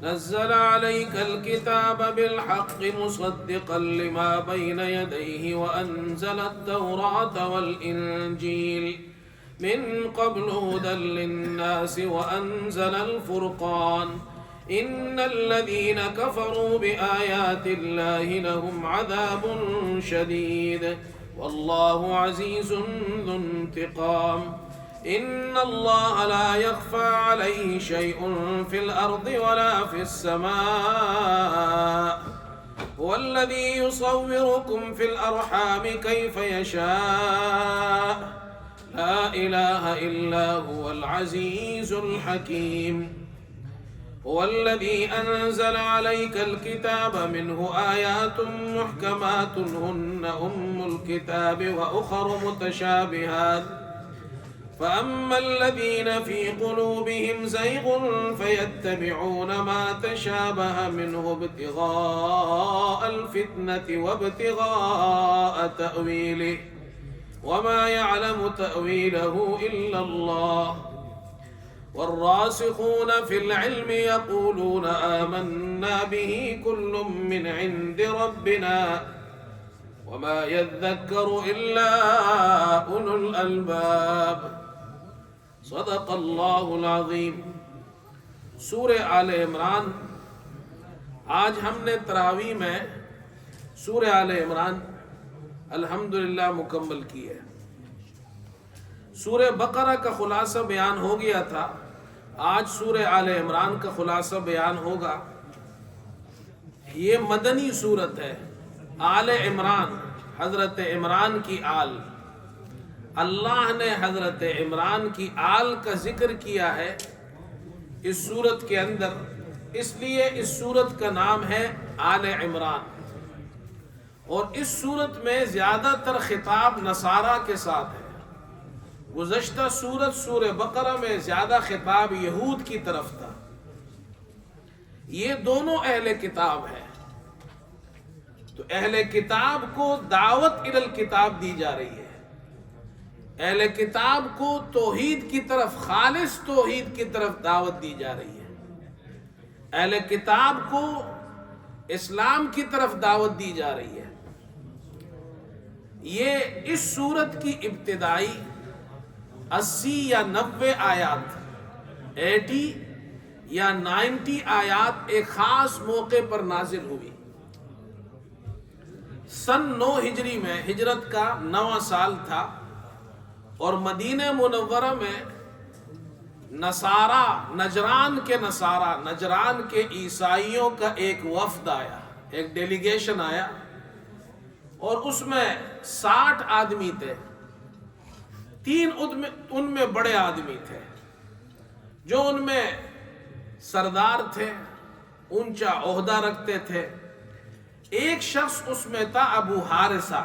نزل عليك الكتاب بالحق مصدقا لما بين يديه وأنزل التوراة والإنجيل من قبل هدى للناس وأنزل الفرقان إن الذين كفروا بآيات الله لهم عذاب شديد والله عزيز ذو انتقام إن الله لا يخفى عليه شيء في الأرض ولا في السماء هو الذي يصوركم في الأرحام كيف يشاء لا إله إلا هو العزيز الحكيم هو الذي أنزل عليك الكتاب منه آيات محكمات هن أم الكتاب وأخر متشابهات فأما الذين في قلوبهم زيغ فيتبعون ما تشابه منه ابتغاء الفتنة وابتغاء تأويله وما يعلم تأويله إلا الله والراسخون في العلم يقولون آمنا به كل من عند ربنا وما يذكر إلا أولو الألباب صدق اللہ العظیم۔ سورہ آل عمران، آج ہم نے تراویح میں سورہ آل عمران الحمدللہ مکمل کی ہے۔ سورہ بقرہ کا خلاصہ بیان ہو گیا تھا، آج سورہ آل عمران کا خلاصہ بیان ہوگا۔ یہ مدنی سورت ہے۔ آل عمران، حضرت عمران کی آل، اللہ نے حضرت عمران کی آل کا ذکر کیا ہے اس سورت کے اندر، اس لیے اس سورت کا نام ہے آل عمران۔ اور اس سورت میں زیادہ تر خطاب نصارہ کے ساتھ ہے۔ گزشتہ سورت سورہ بقرہ میں زیادہ خطاب یہود کی طرف تھا۔ یہ دونوں اہل کتاب ہیں، تو اہل کتاب کو دعوت الی الکتاب دی جا رہی ہے۔ اہل کتاب کو توحید کی طرف، خالص توحید کی طرف دعوت دی جا رہی ہے۔ اہل کتاب کو اسلام کی طرف دعوت دی جا رہی ہے۔ یہ اس سورت کی ابتدائی 80 یا 90 آیات، 80 یا 90 آیات ایک خاص موقع پر نازل ہوئی۔ سن 9 ہجری میں ہجرت کا 9واں سال تھا، اور مدینہ منورہ میں نجران کے عیسائیوں کا ایک وفد آیا، ایک ڈیلیگیشن آیا، اور اس میں 60 آدمی تھے۔ 3 ان میں بڑے آدمی تھے جو ان میں سردار تھے، اونچا عہدہ رکھتے تھے۔ ایک شخص اس میں تھا ابو حارثہ،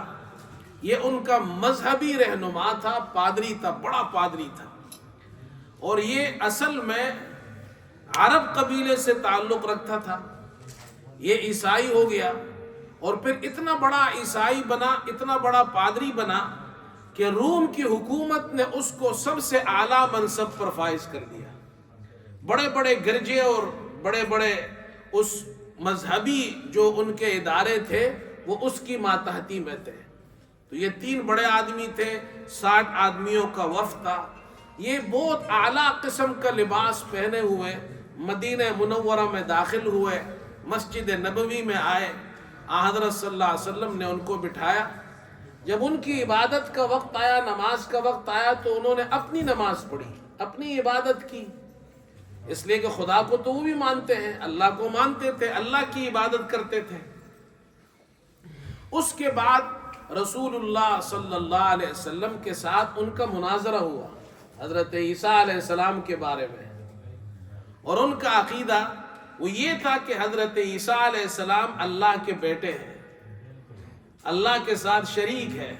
یہ ان کا مذہبی رہنما تھا، پادری تھا، بڑا پادری تھا، اور یہ اصل میں عرب قبیلے سے تعلق رکھتا تھا۔ یہ عیسائی ہو گیا، اور پھر اتنا بڑا عیسائی بنا، اتنا بڑا پادری بنا کہ روم کی حکومت نے اس کو سب سے اعلیٰ منصب پر فائز کر دیا۔ بڑے بڑے گرجے اور بڑے بڑے اس مذہبی جو ان کے ادارے تھے وہ اس کی ماتحتی میں تھے۔ تو یہ 3 بڑے آدمی تھے، 60 آدمیوں کا وفد تھا۔ یہ بہت اعلیٰ قسم کا لباس پہنے ہوئے مدینہ منورہ میں داخل ہوئے، مسجد نبوی میں آئے۔ حضرت صلی اللہ علیہ وسلم نے ان کو بٹھایا۔ جب ان کی عبادت کا وقت آیا، نماز کا وقت آیا، تو انہوں نے اپنی نماز پڑھی، اپنی عبادت کی، اس لیے کہ خدا کو تو وہ بھی مانتے ہیں، اللہ کو مانتے تھے، اللہ کی عبادت کرتے تھے۔ اس کے بعد رسول اللہ صلی اللہ علیہ وسلم کے ساتھ ان کا مناظرہ ہوا حضرت عیسیٰ علیہ السلام کے بارے میں، اور ان کا عقیدہ وہ یہ تھا کہ حضرت عیسیٰ علیہ السلام اللہ کے بیٹے ہیں، اللہ کے ساتھ شریک ہے۔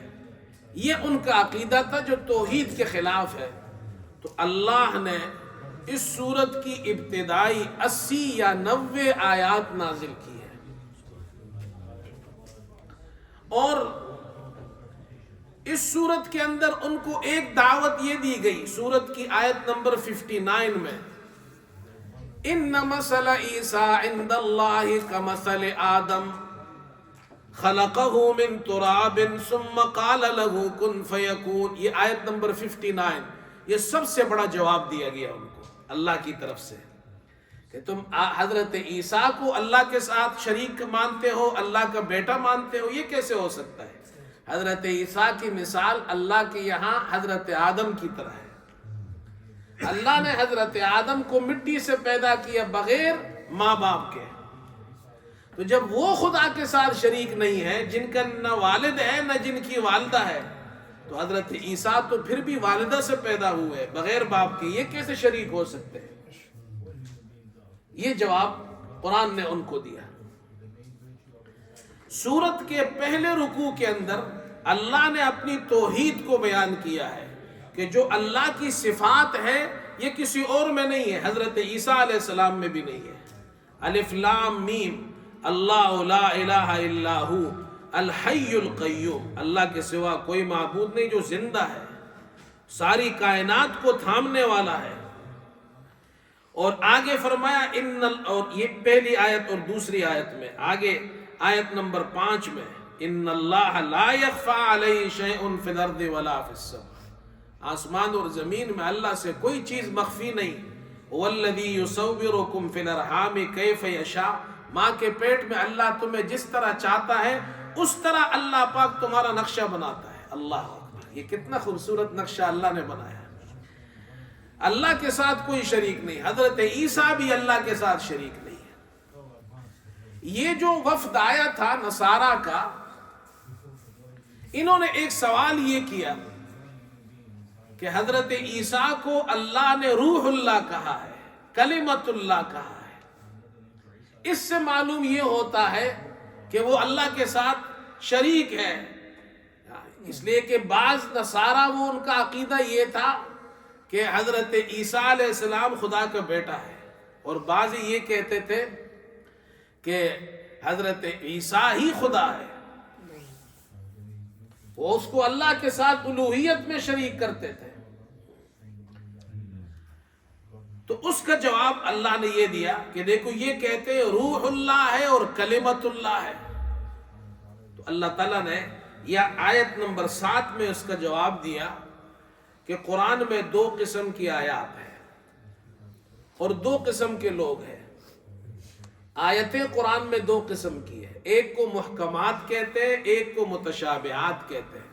یہ ان کا عقیدہ تھا جو توحید کے خلاف ہے۔ تو اللہ نے اس سورت کی ابتدائی 80 یا 90 آیات نازل کی ہے، اور اس سورت کے اندر ان کو ایک دعوت یہ دی گئی، سورت کی آیت نمبر 59 میں ان مثل عیسیٰ عند اللہ کمثل آدم خلقہ من تراب ثم قال له کن فیکون. یہ آیت نمبر 59. یہ سب سے بڑا جواب دیا گیا ان کو اللہ کی طرف سے کہ تم حضرت عیسیٰ کو اللہ کے ساتھ شریک مانتے ہو، اللہ کا بیٹا مانتے ہو، یہ کیسے ہو سکتا ہے؟ حضرت عیسیٰ کی مثال اللہ کے یہاں حضرت آدم کی طرح ہے. اللہ نے حضرت آدم کو مٹی سے پیدا کیا بغیر ماں باپ کے. تو جب وہ خدا کے ساتھ شریک نہیں ہے، جن کا نہ والد ہے نہ جن کی والدہ ہے، تو حضرت عیسیٰ تو پھر بھی والدہ سے پیدا ہوئے بغیر باپ کے، یہ کیسے شریک ہو سکتے ہیں؟ یہ جواب قرآن نے ان کو دیا. سورت کے پہلے رکوع کے اندر اللہ نے اپنی توحید کو بیان کیا ہے کہ جو اللہ کی صفات ہے یہ کسی اور میں نہیں ہے، حضرت عیسیٰ علیہ السلام میں بھی نہیں ہے. الف لام میم اللہ لا الہ الا ہو الحی القیوم، اللہ کے سوا کوئی معبود نہیں جو زندہ ہے، ساری کائنات کو تھامنے والا ہے. اور آگے فرمایا اور یہ پہلی آیت اور دوسری آیت میں، آگے آیت نمبر 5 میں ان اللہ لا یخفی علیہ شیء فی الارض ولا فی السماء، آسمان اور زمین میں اللہ سے کوئی چیز مخفی نہیں. والذی یصورکم فی الارحام کیف یشاء، ماں کے پیٹ میں اللہ تمہیں جس طرح چاہتا ہے اس طرح اللہ پاک تمہارا نقشہ بناتا ہے. اللہ اکبر، یہ کتنا خوبصورت نقشہ اللہ نے بنایا. اللہ کے ساتھ کوئی شریک نہیں، حضرت عیسیٰ بھی اللہ کے ساتھ شریک نہیں ہے. یہ جو وفد آیا تھا نصارہ کا، انہوں نے ایک سوال یہ کیا کہ حضرت عیسیٰ کو اللہ نے روح اللہ کہا ہے، کلمت اللہ کہا ہے. اس سے معلوم یہ ہوتا ہے کہ وہ اللہ کے ساتھ شریک ہے، اس لیے کہ بعض نصارہ وہ ان کا عقیدہ یہ تھا کہ حضرت عیسیٰ علیہ السلام خدا کا بیٹا ہے، اور بعض یہ کہتے تھے کہ حضرت عیسیٰ ہی خدا ہے. وہ اس کو اللہ کے ساتھ الوہیت میں شریک کرتے تھے. تو اس کا جواب اللہ نے یہ دیا کہ دیکھو یہ کہتے ہیں روح اللہ ہے اور کلمت اللہ ہے. تو اللہ تعالیٰ نے یہ آیت نمبر 7 میں اس کا جواب دیا کہ قرآن میں 2 قسم کی آیات ہیں اور 2 قسم کے لوگ ہیں. آیتیں قرآن میں 2 قسم کی ہے، ایک کو محکمات کہتے ہیں، ایک کو متشابہات کہتے ہیں.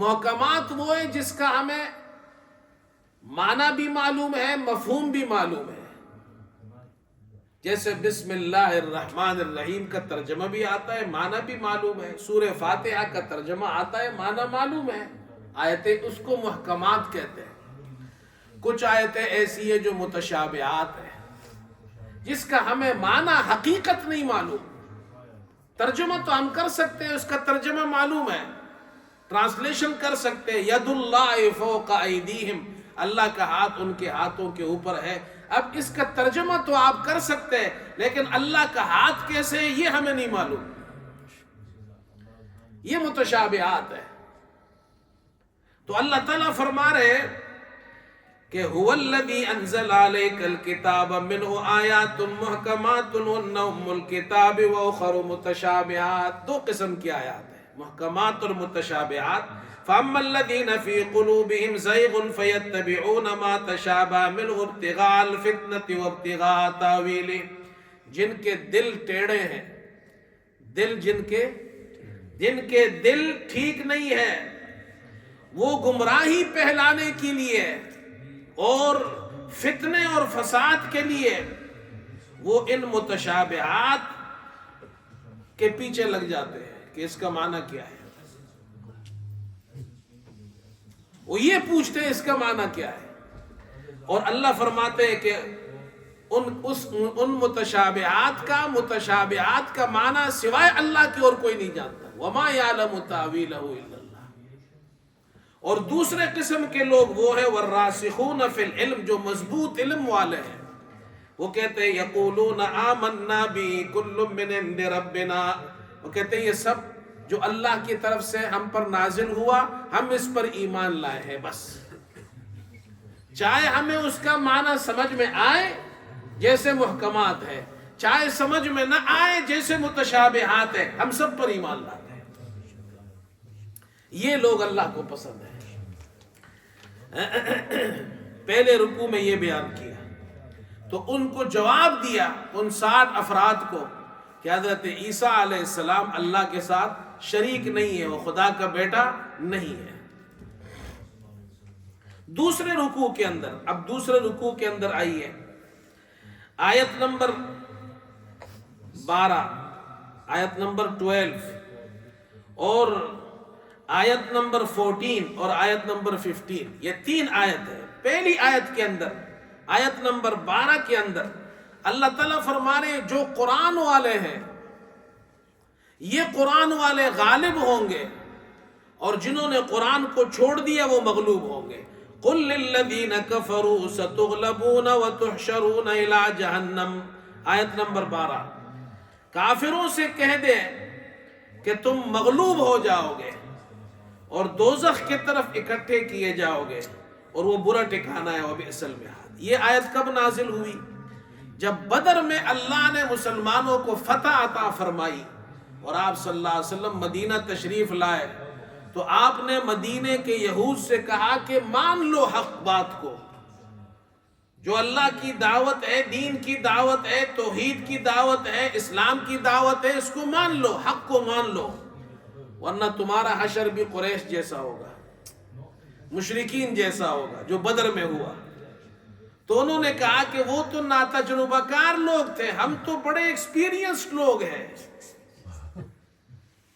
محکمات وہ ہے جس کا ہمیں معنی بھی معلوم ہے، مفہوم بھی معلوم ہے. جیسے بسم اللہ الرحمن الرحیم کا ترجمہ بھی آتا ہے، معنی بھی معلوم ہے. سورہ فاتحہ کا ترجمہ آتا ہے، معنی معلوم ہے. آیتیں اس کو محکمات کہتے ہیں. کچھ آیتیں ایسی ہیں جو متشابہات ہیں، جس کا ہمیں معنی حقیقت نہیں معلوم. ترجمہ تو ہم کر سکتے ہیں، اس کا ترجمہ معلوم ہے، ٹرانسلیشن کر سکتے ہیں. ید اللہ فوق ایدیہم، اللہ کا ہاتھ ان کے ہاتھوں کے اوپر ہے. اب اس کا ترجمہ تو آپ کر سکتے ہیں، لیکن اللہ کا ہاتھ کیسے ہے یہ ہمیں نہیں معلوم. یہ متشابہات ہے. تو اللہ تعالیٰ فرما رہے کہ هو الذی انزل علیک الکتاب منہ آیات محکمات ہن ام الکتاب واخر متشابہات. 2 قسم کی آیات ہیں، محکمات اور متشابہات. فاما الذین فی قلوبہم زیغ فیتبعون ما تشابہ منہ ابتغاء الفتنة وابتغاء تاویلہ. جن کے دل ٹیڑے ہیں، دل جن کے دل ٹھیک نہیں ہے، وہ گمراہی پہلانے کے لیے اور فتنے اور فساد کے لیے وہ ان متشابہات کے پیچھے لگ جاتے ہیں کہ اس کا معنی کیا ہے. وہ یہ پوچھتے ہیں اس کا معنی کیا ہے. اور اللہ فرماتے ہیں کہ ان متشابہات کا معنی سوائے اللہ کی اور کوئی نہیں جانتا. وما یعلم تاویلہ الا اللہ. اور دوسرے قسم کے لوگ وہ ہیں والراسخون فی العلم، جو مضبوط علم والے ہیں. وہ کہتے ہیں یقولون آمنا بی کل من عند ربنا، وہ کہتے ہیں یہ سب جو اللہ کی طرف سے ہم پر نازل ہوا ہم اس پر ایمان لائے ہیں. بس چاہے ہمیں اس کا معنی سمجھ میں آئے جیسے محکمات ہے، چاہے سمجھ میں نہ آئے جیسے متشابہات ہے، ہم سب پر ایمان لاتے ہیں۔ یہ لوگ اللہ کو پسند ہیں۔ پہلے رکوع میں یہ بیان کیا تو ان کو جواب دیا ان 60 افراد کو کہ حضرت عیسیٰ علیہ السلام اللہ کے ساتھ شریک نہیں ہے، وہ خدا کا بیٹا نہیں ہے۔ دوسرے رکوع کے اندر، اب دوسرے رکوع کے اندر آئیے، آیت نمبر 12، آیت نمبر 12 اور آیت نمبر 14 اور آیت نمبر 15، یہ 3 آیت ہے۔ پہلی آیت کے اندر، آیت نمبر 12 کے اندر اللہ تعالیٰ فرما رہے ہیں جو قرآن والے ہیں یہ قرآن والے غالب ہوں گے، اور جنہوں نے قرآن کو چھوڑ دیا وہ مغلوب ہوں گے۔ قُلْ لِلَّذِينَ كَفَرُوا سَتُغْلَبُونَ وَتُحْشَرُونَ إِلَىٰ جَهَنَّمَ، آیت نمبر 12۔ کافروں سے کہہ دے کہ تم مغلوب ہو جاؤ گے اور دوزخ کی طرف اکٹھے کیے جاؤ گے، اور وہ برا ٹھکانہ ہے، وَبِئْسَ الْمِہَادُ۔ یہ آیت کب نازل ہوئی؟ جب بدر میں اللہ نے مسلمانوں کو فتح عطا فرمائی اور آپ صلی اللہ علیہ وسلم مدینہ تشریف لائے، تو آپ نے مدینے کے یہود سے کہا کہ مان لو حق بات کو، جو اللہ کی دعوت ہے، دین کی دعوت ہے، توحید کی دعوت ہے، اسلام کی دعوت ہے، اس کو مان لو، حق کو مان لو، ورنہ تمہارا حشر بھی قریش جیسا ہوگا، مشرکین جیسا ہوگا جو بدر میں ہوا۔ تو انہوں نے کہا کہ وہ تو ناتجربہ کار لوگ تھے، ہم تو بڑے ایکسپیرینسڈ لوگ ہیں،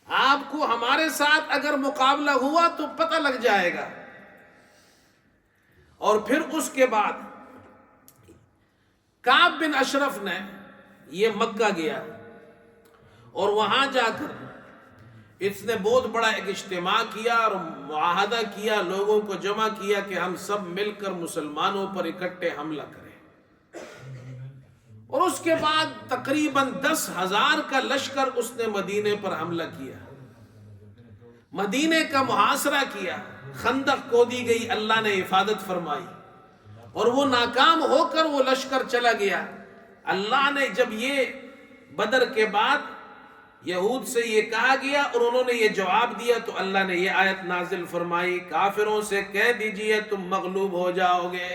آپ کو ہمارے ساتھ اگر مقابلہ ہوا تو پتہ لگ جائے گا۔ اور پھر اس کے بعد کعب بن اشرف نے یہ مکہ گیا اور وہاں جا کر اس نے بہت بڑا ایک اجتماع کیا اور معاہدہ کیا، لوگوں کو جمع کیا کہ ہم سب مل کر مسلمانوں پر اکٹھے حملہ کریں، اور اس کے بعد تقریباً 10,000 کا لشکر اس نے مدینے پر حملہ کیا، مدینے کا محاصرہ کیا، خندق کھودی گئی، اللہ نے حفاظت فرمائی، اور وہ ناکام ہو کر وہ لشکر چلا گیا۔ اللہ نے جب یہ بدر کے بعد یہود سے یہ کہا گیا اور انہوں نے یہ جواب دیا تو اللہ نے یہ آیت نازل فرمائی، کافروں سے کہہ دیجئے تم مغلوب ہو جاؤ گے،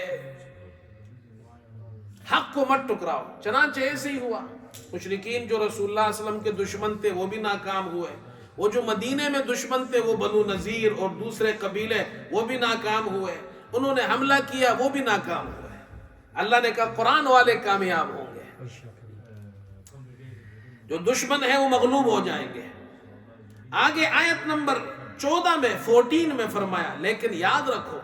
حق کو مت ٹکراؤ۔ چنانچہ ایسے ہی ہوا، مشرکین جو رسول اللہ صلی اللہ علیہ وسلم کے دشمن تھے وہ بھی ناکام ہوئے، وہ جو مدینے میں دشمن تھے وہ بنو نذیر اور دوسرے قبیلے وہ بھی ناکام ہوئے، انہوں نے حملہ کیا وہ بھی ناکام ہوئے۔ اللہ نے کہا قرآن والے کامیاب ہوں گے، جو دشمن ہیں وہ مغلوب ہو جائیں گے۔ آگے آیت نمبر 14 میں فرمایا، لیکن یاد رکھو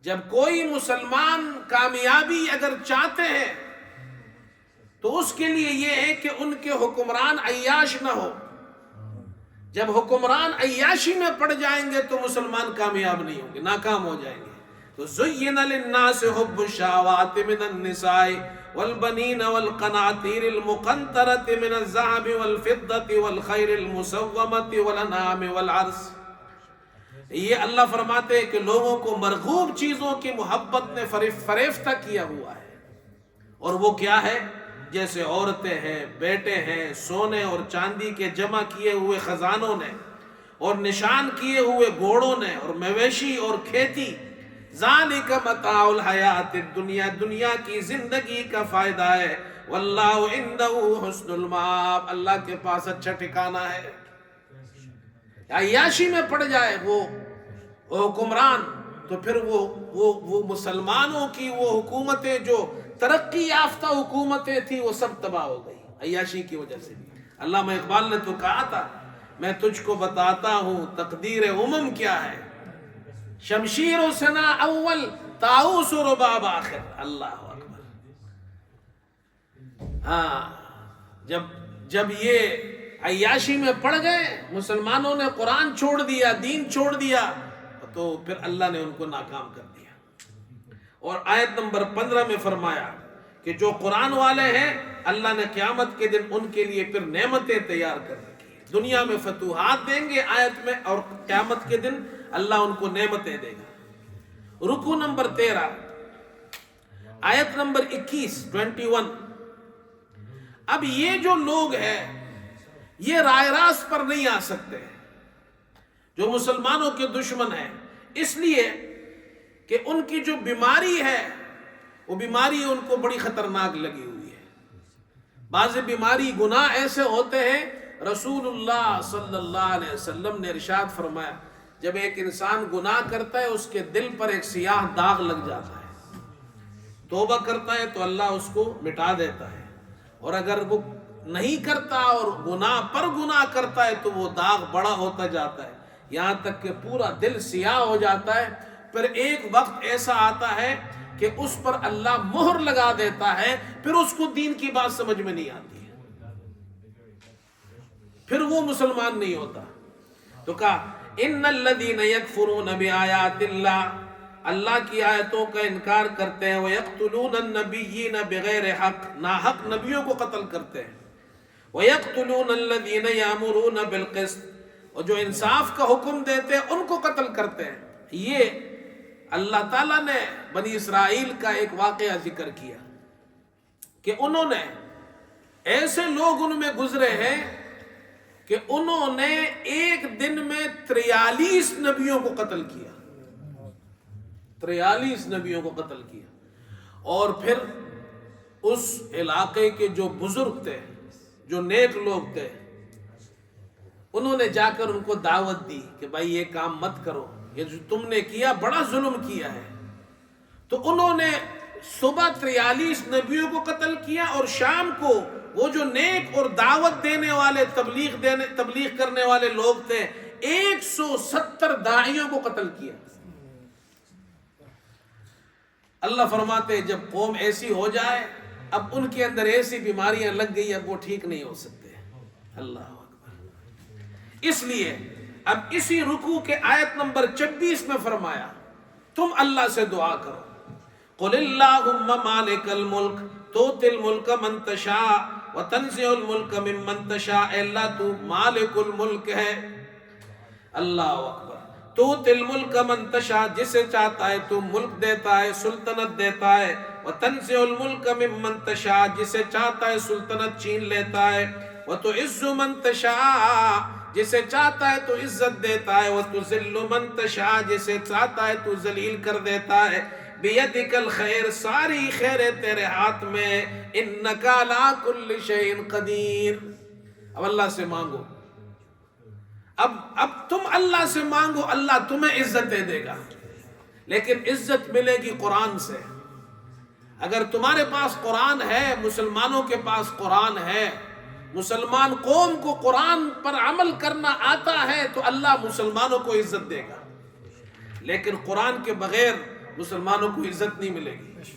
جب کوئی مسلمان کامیابی اگر چاہتے ہیں تو اس کے لیے یہ ہے کہ ان کے حکمران عیاش نہ ہو۔ جب حکمران عیاشی میں پڑ جائیں گے تو مسلمان کامیاب نہیں ہوں گے، ناکام ہو جائیں گے۔ تو زُيِّنَ لِلنَّاسِ حُبُّ الشَّهَوَاتِ مِنَ النِّسَاءِ وَالْبَنِينَ وَالْقَنَاطِيرِ الْمُقَنطَرَةِ مِنَ الذَّهَبِ وَالْفِضَّةِ وَالْخَيْلِ الْمُسَوَّمَةِ وَالْأَنْعَامِ وَالْحَرْثِ۔ یہ اللہ فرماتے ہیں کہ لوگوں کو مرغوب چیزوں کی محبت نے فریفتہ کیا ہوا ہے، اور وہ کیا ہے؟ جیسے عورتیں ہیں، بیٹے ہیں، سونے اور چاندی کے جمع کیے ہوئے خزانوں نے، اور نشان کیے ہوئے گھوڑوں نے، اور مویشی اور کھیتی۔ ذالک متاع الحیات الدنیا، دنیا کی زندگی کا فائدہ ہے۔ واللہ عندہ حسن المآب، اللہ کے پاس اچھا ٹھکانہ ہے۔ عیاشی میں پڑ جائے وہ حکمران تو پھر وہ مسلمانوں کی وہ حکومتیں جو ترقی یافتہ حکومتیں تھیں وہ سب تباہ ہو گئی عیاشی کی وجہ سے۔ علامہ اقبال نے تو کہا تھا، میں تجھ کو بتاتا ہوں تقدیر امم کیا ہے، شمشیر و سنا اول طاؤس و رباب آخر۔ اللہ اکبر۔ ہاں، جب یہ عیاشی میں پڑ گئے، مسلمانوں نے قرآن چھوڑ دیا، دین چھوڑ دیا، تو پھر اللہ نے ان کو ناکام کر دیا۔ اور آیت نمبر 15 میں فرمایا کہ جو قرآن والے ہیں اللہ نے قیامت کے دن ان کے لیے پھر نعمتیں تیار کر رکھی ہیں، دنیا میں فتوحات دیں گے آیت میں، اور قیامت کے دن اللہ ان کو نعمتیں دے گا۔ رکوع نمبر 13، آیت نمبر 21 اب یہ جو لوگ ہیں یہ رائے راست پر نہیں آ سکتے جو مسلمانوں کے دشمن ہیں، اس لیے کہ ان کی جو بیماری ہے وہ بیماری ان کو بڑی خطرناک لگی ہوئی ہے۔ بعض بیماری گناہ ایسے ہوتے ہیں، رسول اللہ صلی اللہ علیہ وسلم نے ارشاد فرمایا جب ایک انسان گناہ کرتا ہے اس کے دل پر ایک سیاہ داغ لگ جاتا ہے، توبہ کرتا ہے تو اللہ اس کو مٹا دیتا ہے، اور اگر وہ نہیں کرتا اور گناہ پر گناہ کرتا ہے تو وہ داغ بڑا ہوتا جاتا ہے یہاں تک کہ پورا دل سیاہ ہو جاتا ہے۔ پھر ایک وقت ایسا آتا ہے کہ اس پر اللہ مہر لگا دیتا ہے، پھر اس کو دین کی بات سمجھ میں نہیں آتی ہے، پھر وہ مسلمان نہیں ہوتا۔ تو کہا ان الذین یکفرون بآیات اللہ کی آیتوں کا انکار کرتے ہیں، وَيَقْتُلُونَ النَّبِيِّينَ بِغَيْرِ حق، ناحق نبیوں کو قتل کرتے ہیں، وَيَقْتُلُونَ الَّذِينَ يَأْمُرُونَ بِالْقِسْطِ، اور جو انصاف کا حکم دیتے ہیں ان کو قتل کرتے ہیں۔ یہ اللہ تعالیٰ نے بنی اسرائیل کا ایک واقعہ ذکر کیا کہ انہوں نے ایسے لوگ ان میں گزرے ہیں کہ انہوں نے ایک دن میں 43 نبیوں کو قتل کیا، 43 نبیوں کو قتل کیا، اور پھر اس علاقے کے جو بزرگ تھے، جو نیک لوگ تھے، انہوں نے جا کر ان کو دعوت دی کہ بھائی یہ کام مت کرو، یہ جو تم نے کیا بڑا ظلم کیا ہے۔ تو انہوں نے صبح 43 نبیوں کو قتل کیا، اور شام کو وہ جو نیک اور دعوت دینے والے تبلیغ کرنے والے لوگ تھے 170 داعیوں کو قتل کیا۔ اللہ فرماتے ہیں جب قوم ایسی ہو جائے، اب ان کے اندر ایسی بیماریاں لگ گئی، اب وہ ٹھیک نہیں ہو سکتے۔ اللہ اکبر۔ اس لیے اب اسی رکوع کے آیت نمبر 26 میں فرمایا تم اللہ سے دعا کرو، قل اللہم مالک الملک تؤتی الملک من تشاء وتنزع الملک ممن تشاء، اے اللہ تو مالک الملک ہے، اللہ اکبر، تؤتی الملک من تشاء، جسے چاہتا ہے تو ملک دیتا ہے، سلطنت دیتا ہے، وتنزع الملک ممن تشاء، جسے چاہتا ہے سلطنت چھین لیتا ہے، وتعز من تشاء، جسے چاہتا ہے تو عزت دیتا ہے، وتذل من تشاء، جسے چاہتا ہے تو ذلیل کر دیتا ہے، بیدک الخیر، ساری خیریں تیرے ہاتھ میں، انک علی کل شیء قدیر۔ اب اللہ سے مانگو، اب تم اللہ سے مانگو، اللہ تمہیں عزتیں دے گا، لیکن عزت ملے گی قرآن سے۔ اگر تمہارے پاس قرآن ہے، مسلمانوں کے پاس قرآن ہے، مسلمان قوم کو قرآن پر عمل کرنا آتا ہے تو اللہ مسلمانوں کو عزت دے گا، لیکن قرآن کے بغیر مسلمانوں کو عزت نہیں ملے گی،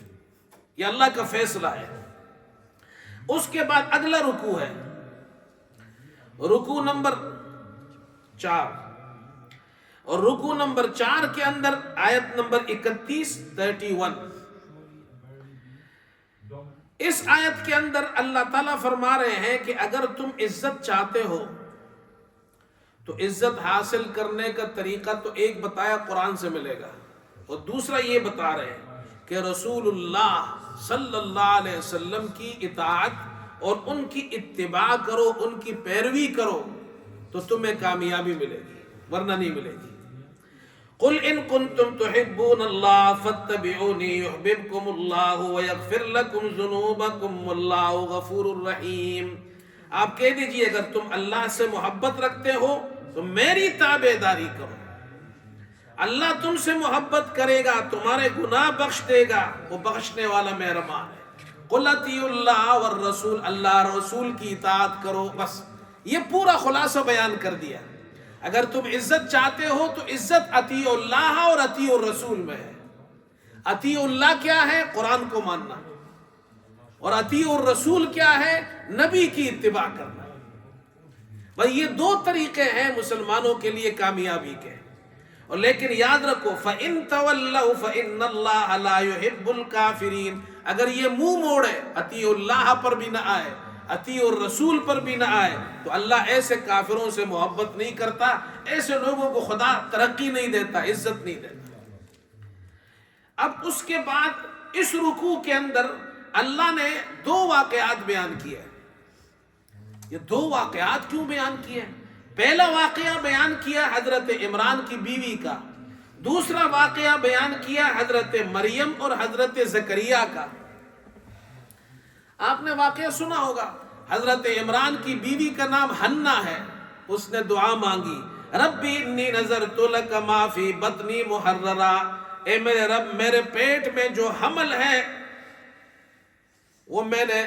یہ اللہ کا فیصلہ ہے۔ اس کے بعد اگلا رکوع ہے، رکوع نمبر 4، اور رکوع نمبر 4 کے اندر آیت نمبر 31 اس آیت کے اندر اللہ تعالیٰ فرما رہے ہیں کہ اگر تم عزت چاہتے ہو تو عزت حاصل کرنے کا طریقہ تو ایک بتایا قرآن سے ملے گا، اور دوسرا یہ بتا رہے ہیں کہ رسول اللہ صلی اللہ علیہ وسلم کی اطاعت اور ان کی اتباع کرو، ان کی پیروی کرو تو تمہیں کامیابی ملے گی، ورنہ نہیں ملے گی۔ قل ان کنتم تحبون اللہ فاتبعونی یحببکم اللہ ویغفر لکم ذنوبکم واللہ غفور الرحیم۔ آپ کہہ دیجئے اگر تم اللہ سے محبت رکھتے ہو تو میری تابعداری کرو، اللہ تم سے محبت کرے گا، تمہارے گناہ بخش دے گا، وہ بخشنے والا مہربان ہے۔ قل اطیعوا اللہ والرسول، اللہ رسول کی اطاعت کرو، بس یہ پورا خلاصہ بیان کر دیا۔ اگر تم عزت چاہتے ہو تو عزت اطیع اللہ اور اطیع الرسول میں ہے۔ اطیع اللہ کیا ہے؟ قرآن کو ماننا، اور اطیع الرسول کیا ہے؟ نبی کی اتباع کرنا۔ بھئی یہ دو طریقے ہیں مسلمانوں کے لیے کامیابی کے، اور لیکن یاد رکھو فَإِن تَوَلَّوْا فَإِنَّ اللَّهَ لَا يُحِبُّ الْكَافِرِينَ، اگر یہ منہ موڑے، اطیع اللہ پر بھی نہ آئے، اطیع الرسول پر بھی نہ آئے، تو اللہ ایسے کافروں سے محبت نہیں کرتا، ایسے لوگوں کو خدا ترقی نہیں دیتا، عزت نہیں دیتا۔ اب اس کے بعد اس رکوع کے اندر اللہ نے دو واقعات بیان کیے. یہ دو واقعات کیوں بیان کیے؟ پہلا واقعہ بیان کیا حضرت عمران کی بیوی کا، دوسرا واقعہ بیان کیا حضرت مریم اور حضرت زکریا کا. آپ نے واقعہ سنا ہوگا، حضرت عمران کی بیوی کا نام حنا ہے. اس نے دعا مانگی، ربی انی نذرت لک ما فی بطنی محررا، اے میرے رب میرے پیٹ میں جو حمل ہے وہ میں نے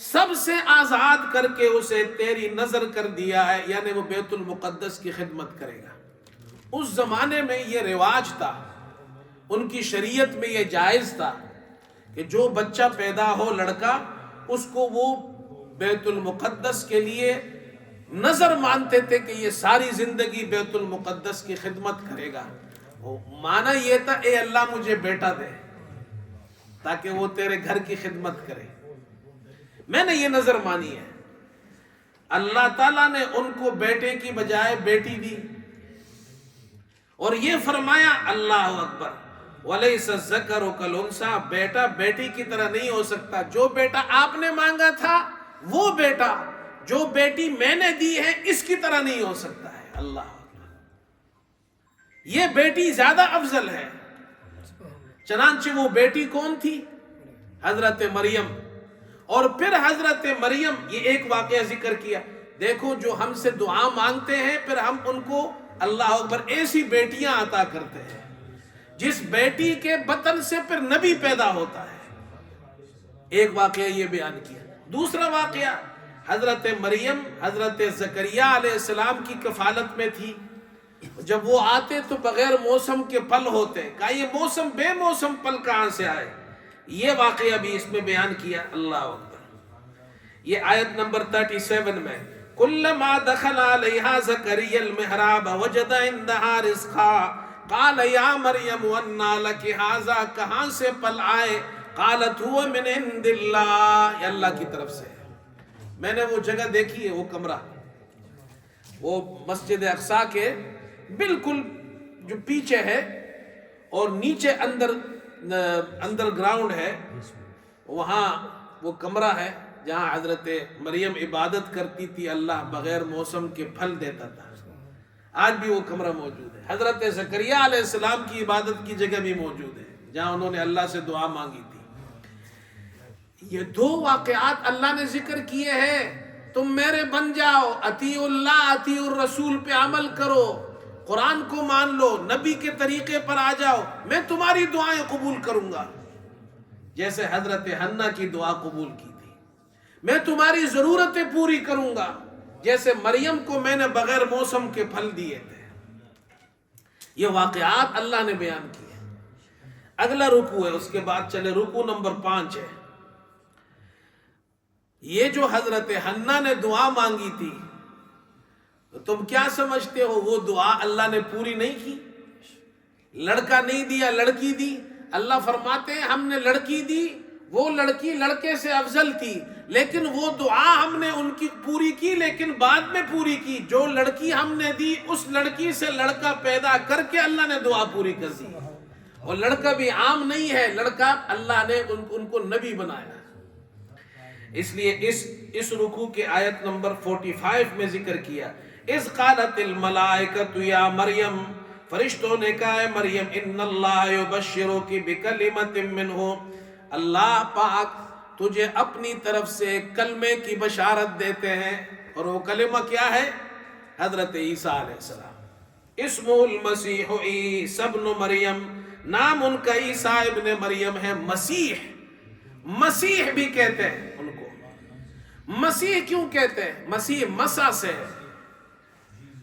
سب سے آزاد کر کے اسے تیری نظر کر دیا ہے، یعنی وہ بیت المقدس کی خدمت کرے گا. اس زمانے میں یہ رواج تھا، ان کی شریعت میں یہ جائز تھا کہ جو بچہ پیدا ہو لڑکا، اس کو وہ بیت المقدس کے لیے نظر مانتے تھے کہ یہ ساری زندگی بیت المقدس کی خدمت کرے گا. مانا یہ تھا اے اللہ مجھے بیٹا دے تاکہ وہ تیرے گھر کی خدمت کرے. میں نے یہ نظر مانی ہے. اللہ تعالیٰ نے ان کو بیٹے کی بجائے بیٹی دی اور یہ فرمایا اللہ اکبر وَلَيْسَ الذَّكَرُ كَالْأُنثَىٰ، بیٹا بیٹی کی طرح نہیں ہو سکتا. جو بیٹا آپ نے مانگا تھا وہ بیٹا جو بیٹی میں نے دی ہے اس کی طرح نہیں ہو سکتا ہے. اللہ اکبر، یہ بیٹی زیادہ افضل ہے. چنانچہ وہ بیٹی کون تھی؟ حضرت مریم. اور پھر حضرت مریم، یہ ایک واقعہ ذکر کیا. دیکھو جو ہم سے دعا مانگتے ہیں پھر ہم ان کو اللہ اکبر ایسی بیٹیاں عطا کرتے ہیں جس بیٹی کے بطن سے پھر نبی پیدا ہوتا ہے. ایک واقعہ یہ بیان کیا. دوسرا واقعہ حضرت مریم حضرت زکریا علیہ السلام کی کفالت میں تھی. جب وہ آتے تو بغیر موسم کے پھل ہوتے. کہا یہ موسم بے موسم پھل کہاں سے آئے؟ یہ واقعہ بھی اس میں بیان کیا. اللہ اکبر. یہ آیت نمبر 37 میں کلما دخل علیہا زکریا المحراب وجد عندہا رزقا قال یا مریم انا لک ھذا، کہاں سے پھل آئے؟ قالت هو من عند اللہ، یہ اللہ کی طرف سے. میں نے وہ جگہ دیکھی ہے، وہ کمرہ، وہ مسجد اقصی کے بالکل جو پیچھے ہے اور نیچے اندر گراؤنڈ ہے، وہاں وہ کمرہ ہے جہاں حضرت مریم عبادت کرتی تھی. اللہ بغیر موسم کے پھل دیتا تھا. آج بھی وہ کمرہ موجود ہے. حضرت زکریا علیہ السلام کی عبادت کی جگہ بھی موجود ہے جہاں انہوں نے اللہ سے دعا مانگی تھی. یہ دو واقعات اللہ نے ذکر کیے ہیں. تم میرے بن جاؤ، اطیع اللہ اطیع الرسول پہ عمل کرو، قرآن کو مان لو، نبی کے طریقے پر آ جاؤ، میں تمہاری دعائیں قبول کروں گا. جیسے حضرت حنا کی دعا قبول کی تھی. میں تمہاری ضرورتیں پوری کروں گا جیسے مریم کو میں نے بغیر موسم کے پھل دیے تھے. یہ واقعات اللہ نے بیان کیے. اگلا رکوع ہے، اس کے بعد چلے رکوع نمبر 5 ہے. یہ جو حضرت حنا نے دعا مانگی تھی، تم کیا سمجھتے ہو وہ دعا اللہ نے پوری نہیں کی؟ لڑکا نہیں دیا، لڑکی دی. اللہ فرماتے ہیں ہم نے لڑکی دی، وہ لڑکی لڑکے سے افضل تھی، لیکن وہ دعا ہم نے ان کی پوری کی، لیکن بعد میں پوری کی. جو لڑکی ہم نے دی اس لڑکی سے لڑکا پیدا کر کے اللہ نے دعا پوری کر دی. اور لڑکا بھی عام نہیں ہے، لڑکا اللہ نے ان کو نبی بنایا. اس لیے اس رکوع کے آیت نمبر 45 میں ذکر کیا، اذ قالت الملائکۃ یا مریم، فرشتوں نے کہا اے مریم، ان اللہ یبشرک بکلمۃ منہ، اللہ پاک تجھے اپنی طرف سے کلمے کی بشارت دیتے ہیں. اور وہ کلمہ کیا ہے؟ حضرت عیسیٰ علیہ السلام. اسمہ المسیح عیسی ابن مریم، نام ان کا عیسیٰ ابن مریم ہے. مسیح بھی کہتے ہیں ان کو. مسیح کیوں کہتے ہیں؟ مسیح مسا سے ہے.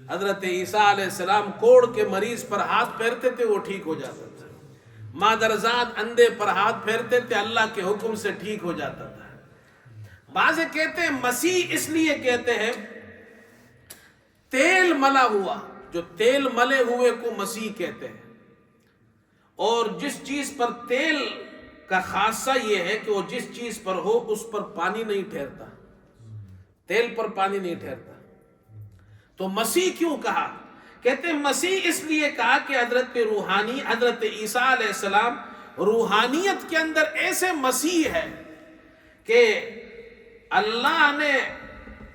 حضرت عیسیٰ علیہ السلام کوڑ کے مریض پر ہاتھ پھیرتے تھے، وہ ٹھیک ہو جاتا تھا. مادرزاد اندھے پر ہاتھ پھیرتے تھے، اللہ کے حکم سے ٹھیک ہو جاتا تھا. بعض کہتے ہیں مسیح اس لیے کہتے ہیں تیل ملا ہوا، جو تیل ملے ہوئے کو مسیح کہتے ہیں. اور جس چیز پر تیل کا خاصہ یہ ہے کہ وہ جس چیز پر ہو اس پر پانی نہیں ٹھہرتا، تیل پر پانی نہیں ٹھہرتا. تو مسیح کیوں کہا؟ کہتے ہیں مسیح اس لیے کہا کہ حضرت روحانی حضرت عیسیٰ علیہ السلام روحانیت کے اندر ایسے مسیح ہے کہ اللہ نے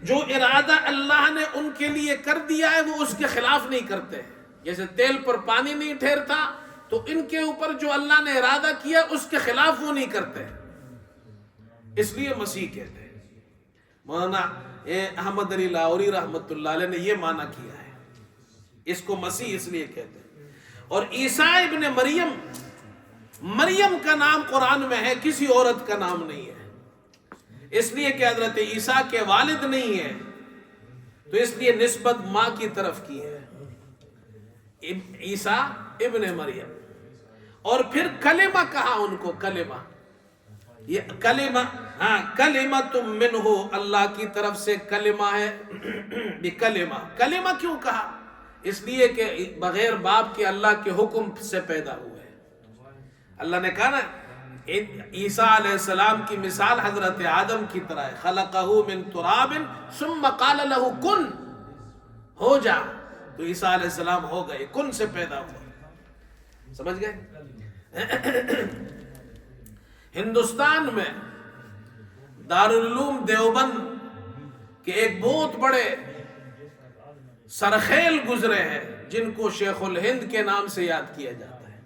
جو ارادہ اللہ نے ان کے لیے کر دیا ہے وہ اس کے خلاف نہیں کرتے. جیسے تیل پر پانی نہیں ٹھہرتا تو ان کے اوپر جو اللہ نے ارادہ کیا اس کے خلاف وہ نہیں کرتے, اس لیے مسیح کہتے ہیں. مولانا احمد علی لاہوری رحمۃ اللہ علیہ نے یہ معنی کیا ہے, اس کو مسیح اس لیے کہتے ہیں. اور عیسیٰ ابن مریم, مریم کا نام قرآن میں ہے, کسی عورت کا نام نہیں ہے, اس لیے کہ حضرت عیسیٰ کے والد نہیں ہے تو اس لیے نسبت ماں کی طرف کی ہے, عیسیٰ ابن مریم. اور پھر کلمہ کہا ان کو, کلمہ, یہ کلمہ, ہاں کلمۃ منہ, اللہ کی طرف سے کلمہ ہے. کلمہ, کلمہ کیوں کہا؟ اس لیے کہ بغیر باپ کے اللہ کے حکم سے پیدا ہوئے. اللہ نے کہا نا عیسیٰ علیہ السلام کی مثال حضرت آدم کی طرح ہے, خلقہ من تراب ثم قال له کن, ہو جا, تو عیسیٰ علیہ السلام ہو گئے, کن سے پیدا ہوا. سمجھ گئے؟ ہندوستان میں دارالعلوم دیوبند کے ایک بہت بڑے سرخیل گزرے ہیں جن کو شیخ الہند کے نام سے یاد کیا جاتا ہے.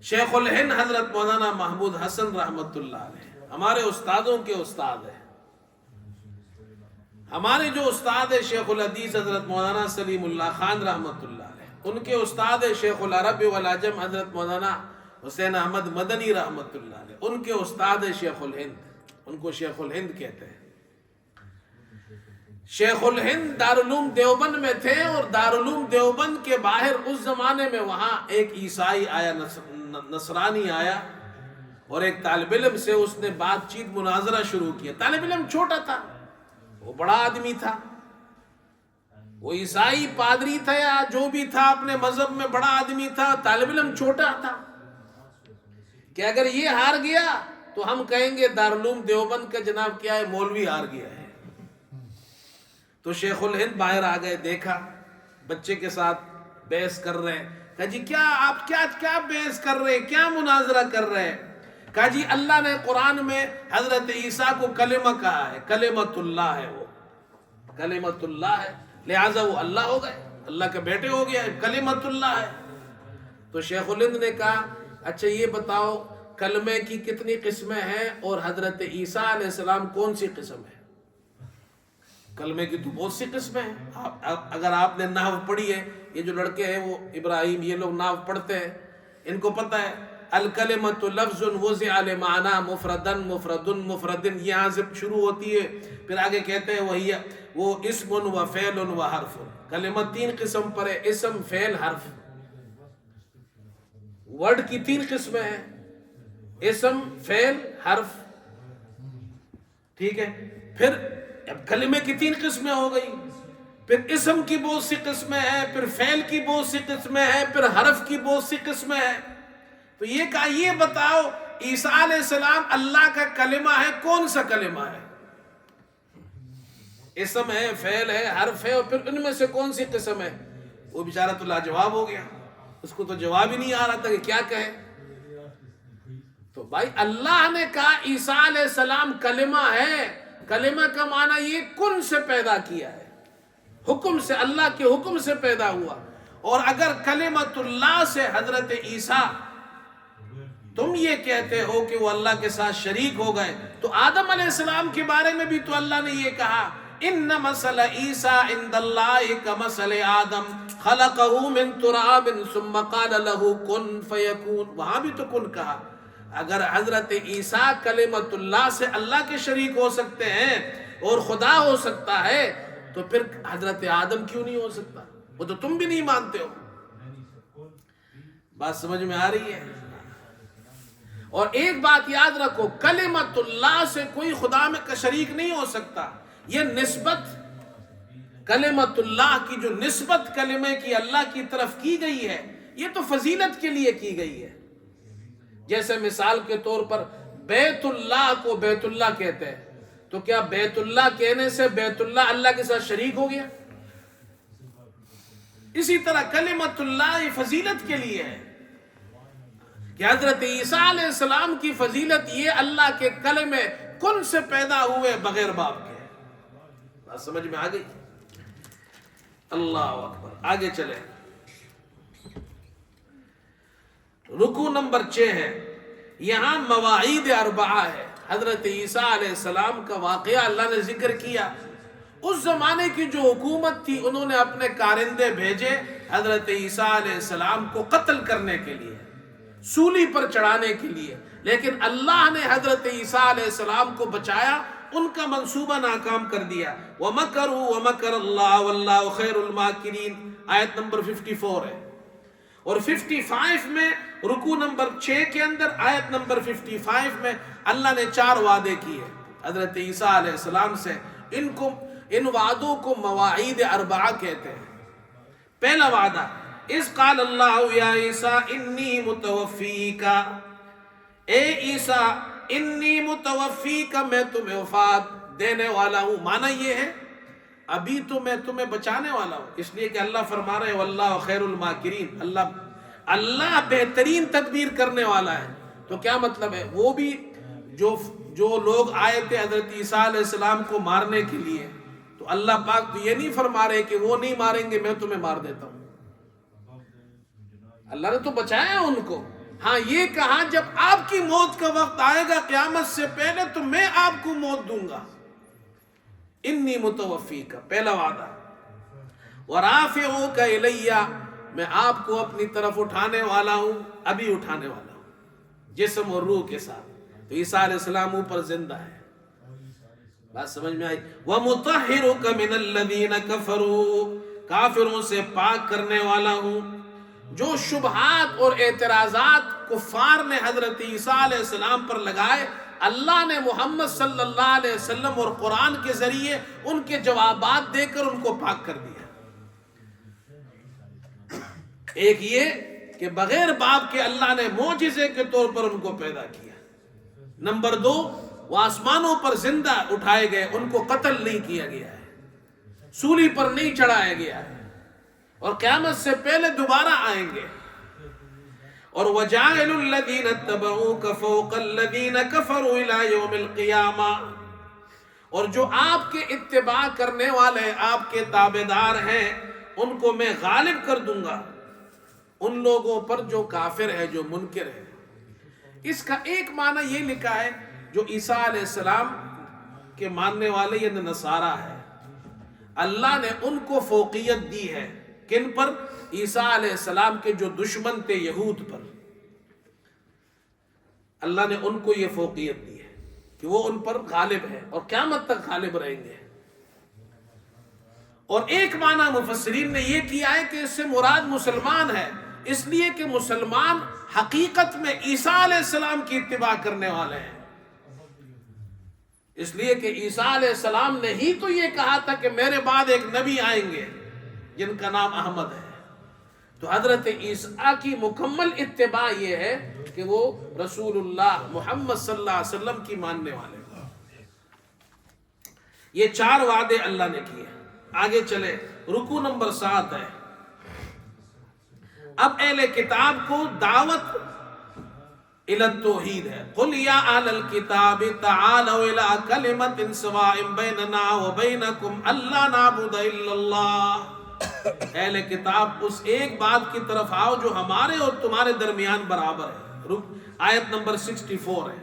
شیخ الہند حضرت مولانا محمود حسن رحمۃ اللہ علیہ ہمارے استادوں کے استاد ہیں. ہمارے جو استاد ہے شیخ الحدیث حضرت مولانا سلیم اللہ خان رحمۃ اللہ علیہ, ان کے استاد ہے شیخ العرب والعجم حضرت مولانا حسین احمد مدنی رحمۃ اللہ علیہ, ان کے استاد ہے شیخ الہند, ان کو شیخ الہند کہتے ہیں. شیخ الہند دارالعلوم دیوبند میں تھے, اور دارالعلوم دیوبند کے باہر اس زمانے میں وہاں ایک عیسائی آیا, نصرانی آیا, اور ایک طالب علم سے اس نے بات چیت مناظرہ شروع کیا. طالب علم چھوٹا تھا, وہ بڑا آدمی تھا, وہ عیسائی پادری تھا یا جو بھی تھا اپنے مذہب میں بڑا آدمی تھا, طالب علم چھوٹا تھا, کہ اگر یہ ہار گیا تو ہم کہیں گے دارالعلوم دیوبند کا جناب کیا ہے, مولوی ہار گیا ہے. تو شیخ الہند باہر آ گئے, دیکھا بچے کے ساتھ بحث کر رہے ہیں, کہا جی کیا آپ کیا بحث کر رہے ہیں, کیا مناظرہ کر رہے ہیں؟ کہا جی اللہ نے قرآن میں حضرت عیسیٰ کو کلمہ کہا ہے, کلمۃ اللہ ہے, وہ کلمۃ اللہ ہے, لہٰذا وہ اللہ ہو گئے, اللہ کے بیٹے ہو گیا, کلمۃ اللہ ہے. تو شیخ الہند نے کہا اچھا یہ بتاؤ کلمے کی کتنی قسمیں ہیں اور حضرت عیسیٰ علیہ السلام کون سی قسم ہے؟ کلمے کی تو بہت سی قسمیں ہیں. اگر آپ نے نحو پڑھی ہے, یہ جو لڑکے ہیں وہ ابراہیم, یہ لوگ نحو پڑھتے ہیں, ان کو پتہ ہے الکلمۃ لفظ وضع لمعنی مفردن مفردن مفردن, یہاں سے شروع ہوتی ہے, پھر آگے کہتے ہیں وہی وہ اسم و فعل و حرف. کلمہ تین قسم پر ہے, اسم, فعل, حرف. ورڈ کی تین قسمیں ہیں, اسم, فعل, حرف, ٹھیک ہے. پھر اب کلمے کی تین قسمیں ہو گئی, پھر اسم کی بہت سی قسمیں ہیں, پھر فعل کی بہت سی قسمیں ہیں, پھر حرف کی بہت سی قسمیں ہیں. تو یہ کہا یہ بتاؤ عیسیٰ علیہ السلام اللہ کا کلمہ ہے, کون سا کلمہ ہے؟ اسم ہے, فعل ہے, حرف ہے, اور پھر ان میں سے کون سی قسم ہے؟ وہ بیچارہ تو لاجواب ہو گیا, اس کو تو جواب ہی نہیں آ رہا تھا کہ کیا کہے. تو بھائی اللہ نے کہا عیسیٰ علیہ السلام کلمہ ہے, کلمہ کا معنی یہ کن سے پیدا کیا ہے, حکم سے, اللہ کے حکم سے پیدا ہوا. اور اگر کلمۃ اللہ سے حضرت عیسیٰ تم یہ کہتے ہو کہ وہ اللہ کے ساتھ شریک ہو گئے, تو آدم علیہ السلام کے بارے میں بھی تو اللہ نے یہ کہا ان مثل عیسیٰ عند اللہ کمثل آدم خلقہ من تراب ثم قال له کن فیکون, وہاں بھی تو کن کہا. اگر حضرت عیسیٰ کلمۃ اللہ سے اللہ کے شریک ہو سکتے ہیں اور خدا ہو سکتا ہے, تو پھر حضرت آدم کیوں نہیں ہو سکتا؟ وہ تو تم بھی نہیں مانتے ہو. بات سمجھ میں آ رہی ہے؟ اور ایک بات یاد رکھو, کلمۃ اللہ سے کوئی خدا میں شریک نہیں ہو سکتا. یہ نسبت کلمۃ اللہ کی جو نسبت کلمے کی اللہ کی طرف کی گئی ہے, یہ تو فضیلت کے لیے کی گئی ہے. جیسے مثال کے طور پر بیت اللہ کو بیت اللہ کہتے ہیں, تو کیا بیت اللہ کہنے سے بیت اللہ اللہ کے ساتھ شریک ہو گیا؟ اسی طرح کلمۃ اللہ یہ فضیلت کے لیے ہے. کہ حضرت عیسیٰ علیہ السلام کی فضیلت یہ اللہ کے کلمے کن سے پیدا ہوئے بغیر باپ کے. بات سمجھ میں آ گئی؟ اللہ اکبر. آگے چلے. رکوع نمبر 6 ہے. یہاں مواعید اربعہ ہے. حضرت عیسیٰ علیہ السلام کا واقعہ اللہ نے ذکر کیا. اس زمانے کی جو حکومت تھی انہوں نے اپنے کارندے بھیجے حضرت عیسیٰ علیہ السلام کو قتل کرنے کے لیے, سولی پر چڑھانے کے لیے, لیکن اللہ نے حضرت عیسیٰ علیہ السلام کو بچایا, ان کا منصوبہ ناکام کر دیا. وَمَكَرُوا وَمَكَرَ اللَّهُ وَاللَّهُ خَيْرُ الْمَاكِرِينَ. آیت نمبر 54 ہے. اور 55 میں رکوع نمبر 6 کے اندر آیت نمبر 55 میں اللہ نے 4 وعدے کیے حضرت عیسیٰ علیہ السلام سے. ان وعدوں کو مواعید اربعہ کہتے ہیں. پہلا وعدہ, اذ قال اللہ یا عیسیٰ انی متوفیک, اے عیسیٰ انی متوفیک, میں تمہیں وفات دینے والا ہوں. معنی یہ ہے ابھی تو میں تمہیں بچانے والا ہوں, اس لیے کہ اللہ فرما رہے واللہ خیر الماکرین, اللہ بہترین تدبیر کرنے والا ہے. تو کیا مطلب ہے؟ وہ بھی جو لوگ آئے تھے حضرت عیسیٰ علیہ السلام کو مارنے کے لیے, تو اللہ پاک تو یہ نہیں فرما رہے کہ وہ نہیں ماریں گے میں تمہیں مار دیتا ہوں. اللہ نے تو بچایا ان کو. ہاں یہ کہا جب آپ کی موت کا وقت آئے گا قیامت سے پہلے تو میں آپ کو موت دوں گا. انی متوفیک, پہلا وعدہ. ورافعوک الی, میں آپ کو اپنی طرف اٹھانے والا ہوں, ابھی اٹھانے والا ہوں جسم اور روح کے ساتھ. تو عیسیٰ علیہ السلام اوپر زندہ ہے. بات سمجھ میں آئی؟ وَمُطَهِّرُكَ مِنَ الَّذِينَ كَفَرُوا, کافروں سے پاک کرنے والا ہوں. جو شبہات اور اعتراضات کفار نے حضرت عیسیٰ علیہ السلام پر لگائے, اللہ نے محمد صلی اللہ علیہ وسلم اور قرآن کے ذریعے ان کے جوابات دے کر ان کو پاک کر دیا. ایک یہ کہ بغیر باپ کے اللہ نے معجزے کے طور پر ان کو پیدا کیا. نمبر 2, وہ آسمانوں پر زندہ اٹھائے گئے, ان کو قتل نہیں کیا گیا ہے, سولی پر نہیں چڑھایا گیا ہے, اور قیامت سے پہلے دوبارہ آئیں گے. اور وَجَاعِلُ الَّذِينَ اتَّبَعُوكَ فَوْقَ الَّذِينَ كَفَرُوا إِلَى يَوْمِ الْقِيَامَةِ, اور جو آپ کے اتباع کرنے والے, آپ کے تابعدار ہیں, ان کو میں غالب کر دوں گا ان لوگوں پر جو کافر ہے, جو منکر ہے. اس کا ایک معنی یہ لکھا ہے جو عیسیٰ علیہ السلام کے ماننے والے یہ نصارہ ہے, اللہ نے ان کو فوقیت دی ہے. کن پر؟ عیسیٰ علیہ السلام کے جو دشمن تھے یہود پر. اللہ نے ان کو یہ فوقیت دی ہے کہ وہ ان پر غالب ہے اور قیامت تک غالب رہیں گے. اور ایک معنی مفسرین نے یہ کیا ہے کہ اس سے مراد مسلمان ہے, اس لیے کہ مسلمان حقیقت میں عیسیٰ علیہ السلام کی اتباع کرنے والے ہیں. اس لیے کہ عیسیٰ علیہ السلام نے ہی تو یہ کہا تھا کہ میرے بعد ایک نبی آئیں گے جن کا نام احمد ہے. تو حضرت عیسیٰ کی مکمل اتباع یہ ہے کہ وہ رسول اللہ محمد صلی اللہ علیہ وسلم کی ماننے والے. یہ 4 وعدے اللہ نے کیے. آگے چلے, رکوع نمبر 7 ہے. اب اہل کتاب کو دعوت الی التوحید ہے. قل یا اہل الکتاب تعالوا الی کلمۃ سواء بیننا وبینکم الا نعبد الا اللہ. اہل کتاب اس ایک بات کی طرف آؤ جو ہمارے اور تمہارے درمیان برابر ہے. آیت نمبر 64 ہے.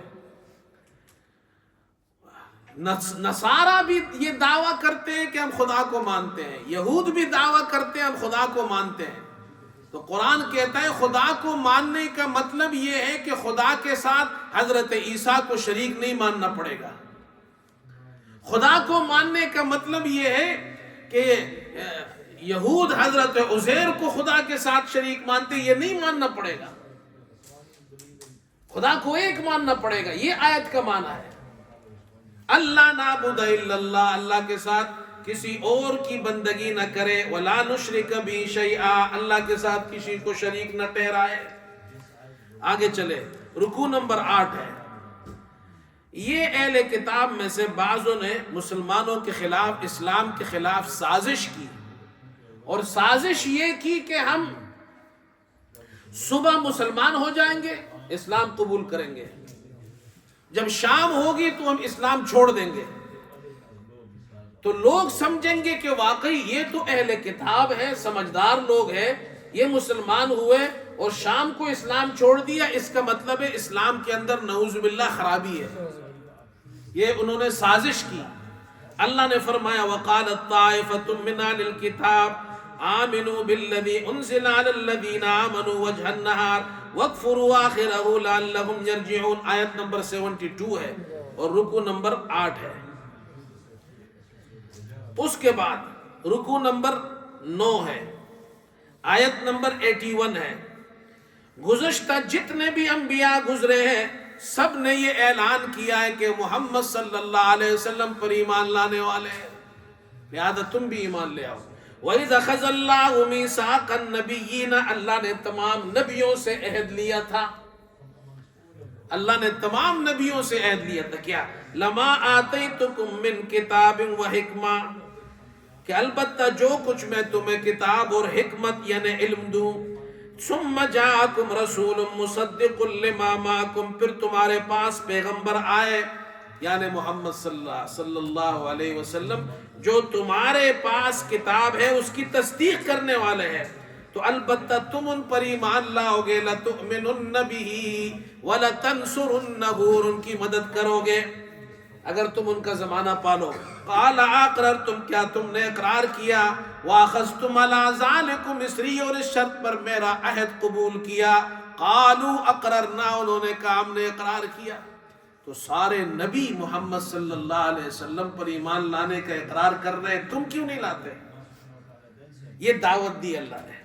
نصارہ بھی یہ دعویٰ کرتے ہیں کہ ہم خدا کو مانتے ہیں, یہود بھی دعویٰ کرتے ہیں ہم خدا کو مانتے ہیں. تو قرآن کہتا ہے خدا کو ماننے کا مطلب یہ ہے کہ خدا کے ساتھ حضرت عیسیٰ کو شریک نہیں ماننا پڑے گا. خدا کو ماننے کا مطلب یہ ہے کہ یہود حضرت عزیر کو خدا کے ساتھ شریک مانتے, یہ نہیں ماننا پڑے گا. خدا کو ایک ماننا پڑے گا. یہ آیت کا معنی ہے. اللہ نعبد الا اللہ, اللہ کے ساتھ کسی اور کی بندگی نہ کرے. ولا نشرک بہ شیئا, اللہ کے ساتھ کسی کو شریک نہ ٹھہرائے. آگے چلے, رکوع نمبر 8 ہے. یہ اہل کتاب میں سے بعضوں نے مسلمانوں کے خلاف, اسلام کے خلاف سازش کی, اور سازش یہ کی کہ ہم صبح مسلمان ہو جائیں گے اسلام قبول کریں گے، جب شام ہوگی تو ہم اسلام چھوڑ دیں گے، تو لوگ سمجھیں گے کہ واقعی یہ تو اہل کتاب ہے، سمجھدار لوگ ہیں، یہ مسلمان ہوئے اور شام کو اسلام چھوڑ دیا، اس کا مطلب ہے اسلام کے اندر نعوذ باللہ خرابی ہے، یہ انہوں نے سازش کی۔ اللہ نے فرمایا وَقَالَتْ طَائِفَةٌ مِّنْ أَهْلِ الْكِتَابِ آمِنُوا بِالَّذِي أُنزِلَ عَلَى الَّذِينَ آمَنُوا وَجْهَ النَّهَارِ وَاكْفُرُوا آخِرَهُ لَعَلَّهُمْ يَرْجِعُونَ آیت نمبر 72 ہے اور رکوع نمبر 8 ہے۔ اس کے بعد رکوع نمبر 9 ہے، آیت نمبر 81 ہے۔ گزشتہ جتنے بھی انبیاء گزرے ہیں سب نے یہ اعلان کیا ہے کہ محمد صلی اللہ علیہ وسلم پر ایمان لانے والے ہیں، لہذا تم بھی ایمان لے آؤ۔ وَإِذْ أَخَذَ اللَّهُ مِيثَاقَ النَّبِيِّينَ، اللہ نے تمام نبیوں سے عہد لیا تھا، اللہ نے تمام نبیوں سے عہد لیا تھا کیا؟ لَمَا آتَيْتُكُم مِّن كِتَابٍ وَحِكْمَةٍ، کہ البتہ جو کچھ میں تمہیں کتاب اور حکمت یعنی علم دوں، ثم جاءکم رسول مصدق لما معکم، پھر تمہارے پاس پیغمبر آئے یعنی محمد صلی اللہ علیہ وسلم، جو تمہارے پاس کتاب ہے اس کی تصدیق کرنے والے ہیں، تو البتہ تم ان پر ایمان لاؤ گے، لتؤمنن بہ ولتنصرنہ، ان کی مدد کرو گے اگر تم ان کا زمانہ پالو۔ قال اقررتم، کیا تم نے اقرار کیا، واخذتم علی ذالکم اسری، اور اس شرط پر میرا عہد قبول کیا، قالوا اقررنا، انہوں نے کہا ہم نے اقرار کیا۔ تو سارے نبی محمد صلی اللہ علیہ وسلم پر ایمان لانے کا اقرار کر رہے ہیں، تم کیوں نہیں لاتے؟ یہ دعوت دی اللہ نے۔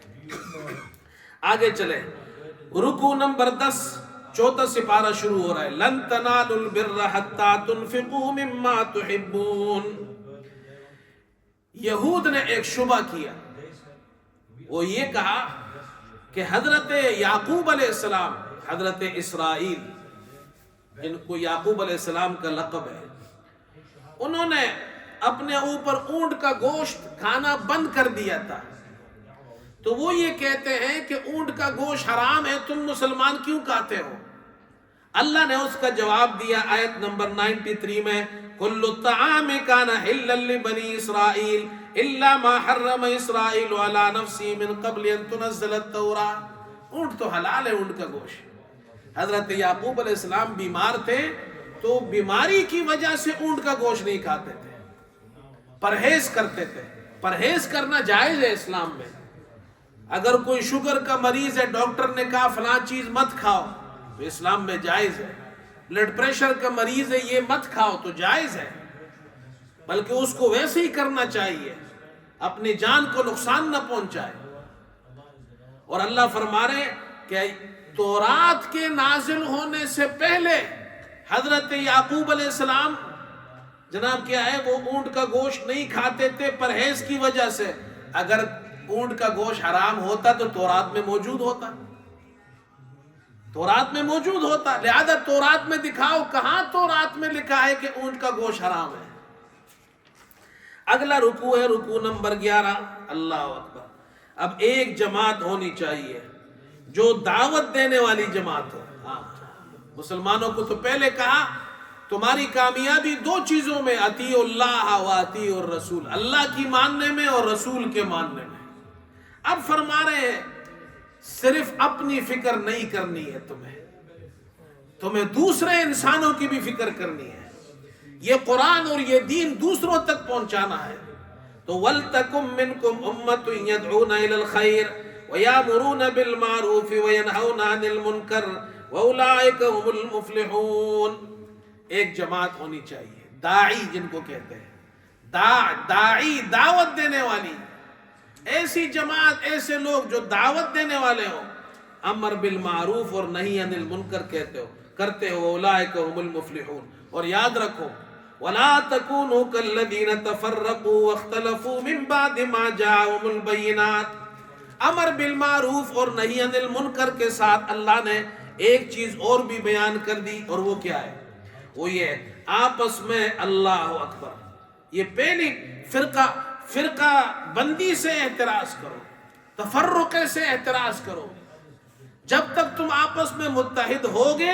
آگے چلے، رکوع نمبر 10، چوتھا سپارہ شروع ہو رہا ہے۔ لن تنالوا البر حتى تنفقوا مما تحبون۔ یہود نے ایک شبہ کیا، وہ یہ کہا کہ حضرت یعقوب علیہ السلام، حضرت اسرائیل جن کو یعقوب علیہ السلام کا لقب ہے، انہوں نے اپنے اوپر اونٹ کا گوشت کھانا بند کر دیا تھا، تو وہ یہ کہتے ہیں کہ اونٹ کا گوشت حرام ہے، تم مسلمان کیوں کھاتے ہو؟ اللہ نے اس کا جواب دیا آیت نمبر 93 میں، کل الطعام کان حلا لبنی اسرائیل الا ما حرم اسرائیل علی نفسی من قبل ان تنزل التوراۃ۔ اونٹ تو حلال ہے، اونٹ کا گوشت۔ حضرت یعقوب علیہ السلام بیمار تھے تو بیماری کی وجہ سے اونٹ کا گوشت نہیں کھاتے تھے، پرہیز کرتے تھے۔ پرہیز کرنا جائز ہے اسلام میں، اگر کوئی شوگر کا مریض ہے، ڈاکٹر نے کہا فلاں چیز مت کھاؤ تو اسلام میں جائز ہے۔ بلڈ پریشر کا مریض ہے، یہ مت کھاؤ تو جائز ہے، بلکہ اس کو ویسے ہی کرنا چاہیے، اپنی جان کو نقصان نہ پہنچائے۔ اور اللہ فرما رہے کہ تورات کے نازل ہونے سے پہلے حضرت یعقوب علیہ السلام جناب کیا ہے، وہ اونٹ کا گوشت نہیں کھاتے تھے پرہیز کی وجہ سے۔ اگر اونٹ کا گوشت حرام ہوتا تو تورات میں موجود ہوتا، تورات میں موجود ہوتا، لہذا تورات میں دکھاؤ، کہاں تورات میں لکھا ہے کہ اونٹ کا گوشت حرام ہے۔ اگلا رکوع ہے رکوع نمبر 11، اللہ اکبر۔ اب ایک جماعت ہونی چاہیے جو دعوت دینے والی جماعت ہو۔ مسلمانوں کو تو پہلے کہا تمہاری کامیابی دو چیزوں میں، اطیعوا اللہ و اطیعوا الرسول، اللہ کی ماننے میں اور رسول کے ماننے میں۔ اب فرما رہے ہیں صرف اپنی فکر نہیں کرنی ہے، تمہیں دوسرے انسانوں کی بھی فکر کرنی ہے، یہ قرآن اور یہ دین دوسروں تک پہنچانا ہے۔ تو وَلْتَكُمْ مِنْكُمْ أُمَّةٌ يَدْعُونَ إِلَى الْخَيْرِ وَيَأْمُرُونَ بِالْمَعْرُوفِ وَيَنْهَوْنَ عَنِ الْمُنْكَرِ وَأُولَٰئِكَ هُمُ الْمُفْلِحُونَ۔ ایک جماعت ہونی چاہیے، داعی جن کو کہتے ہیں، داعی دعوت دینے والی، ایسی جماعت، ایسے لوگ جو دعوت دینے والے ہوں، امر بالمعروف اور نہی عن المنکر کرتے ہو، اولئک هم المفلحون۔ اور یاد رکھو ولا تکونوا كالذین تفرقوا واختلفوا من بعد ما جاءهم البینات۔ امر بالمعروف اور نہی عن المنکر کے ساتھ اللہ نے ایک چیز اور بھی بیان کر دی، اور وہ کیا ہے؟ وہ یہ آپس میں اللہ اکبر، یہ پہلی فرقہ بندی سے احتراز کرو، تفرقے سے احتراز کرو، جب تک تم آپس میں متحد ہوگے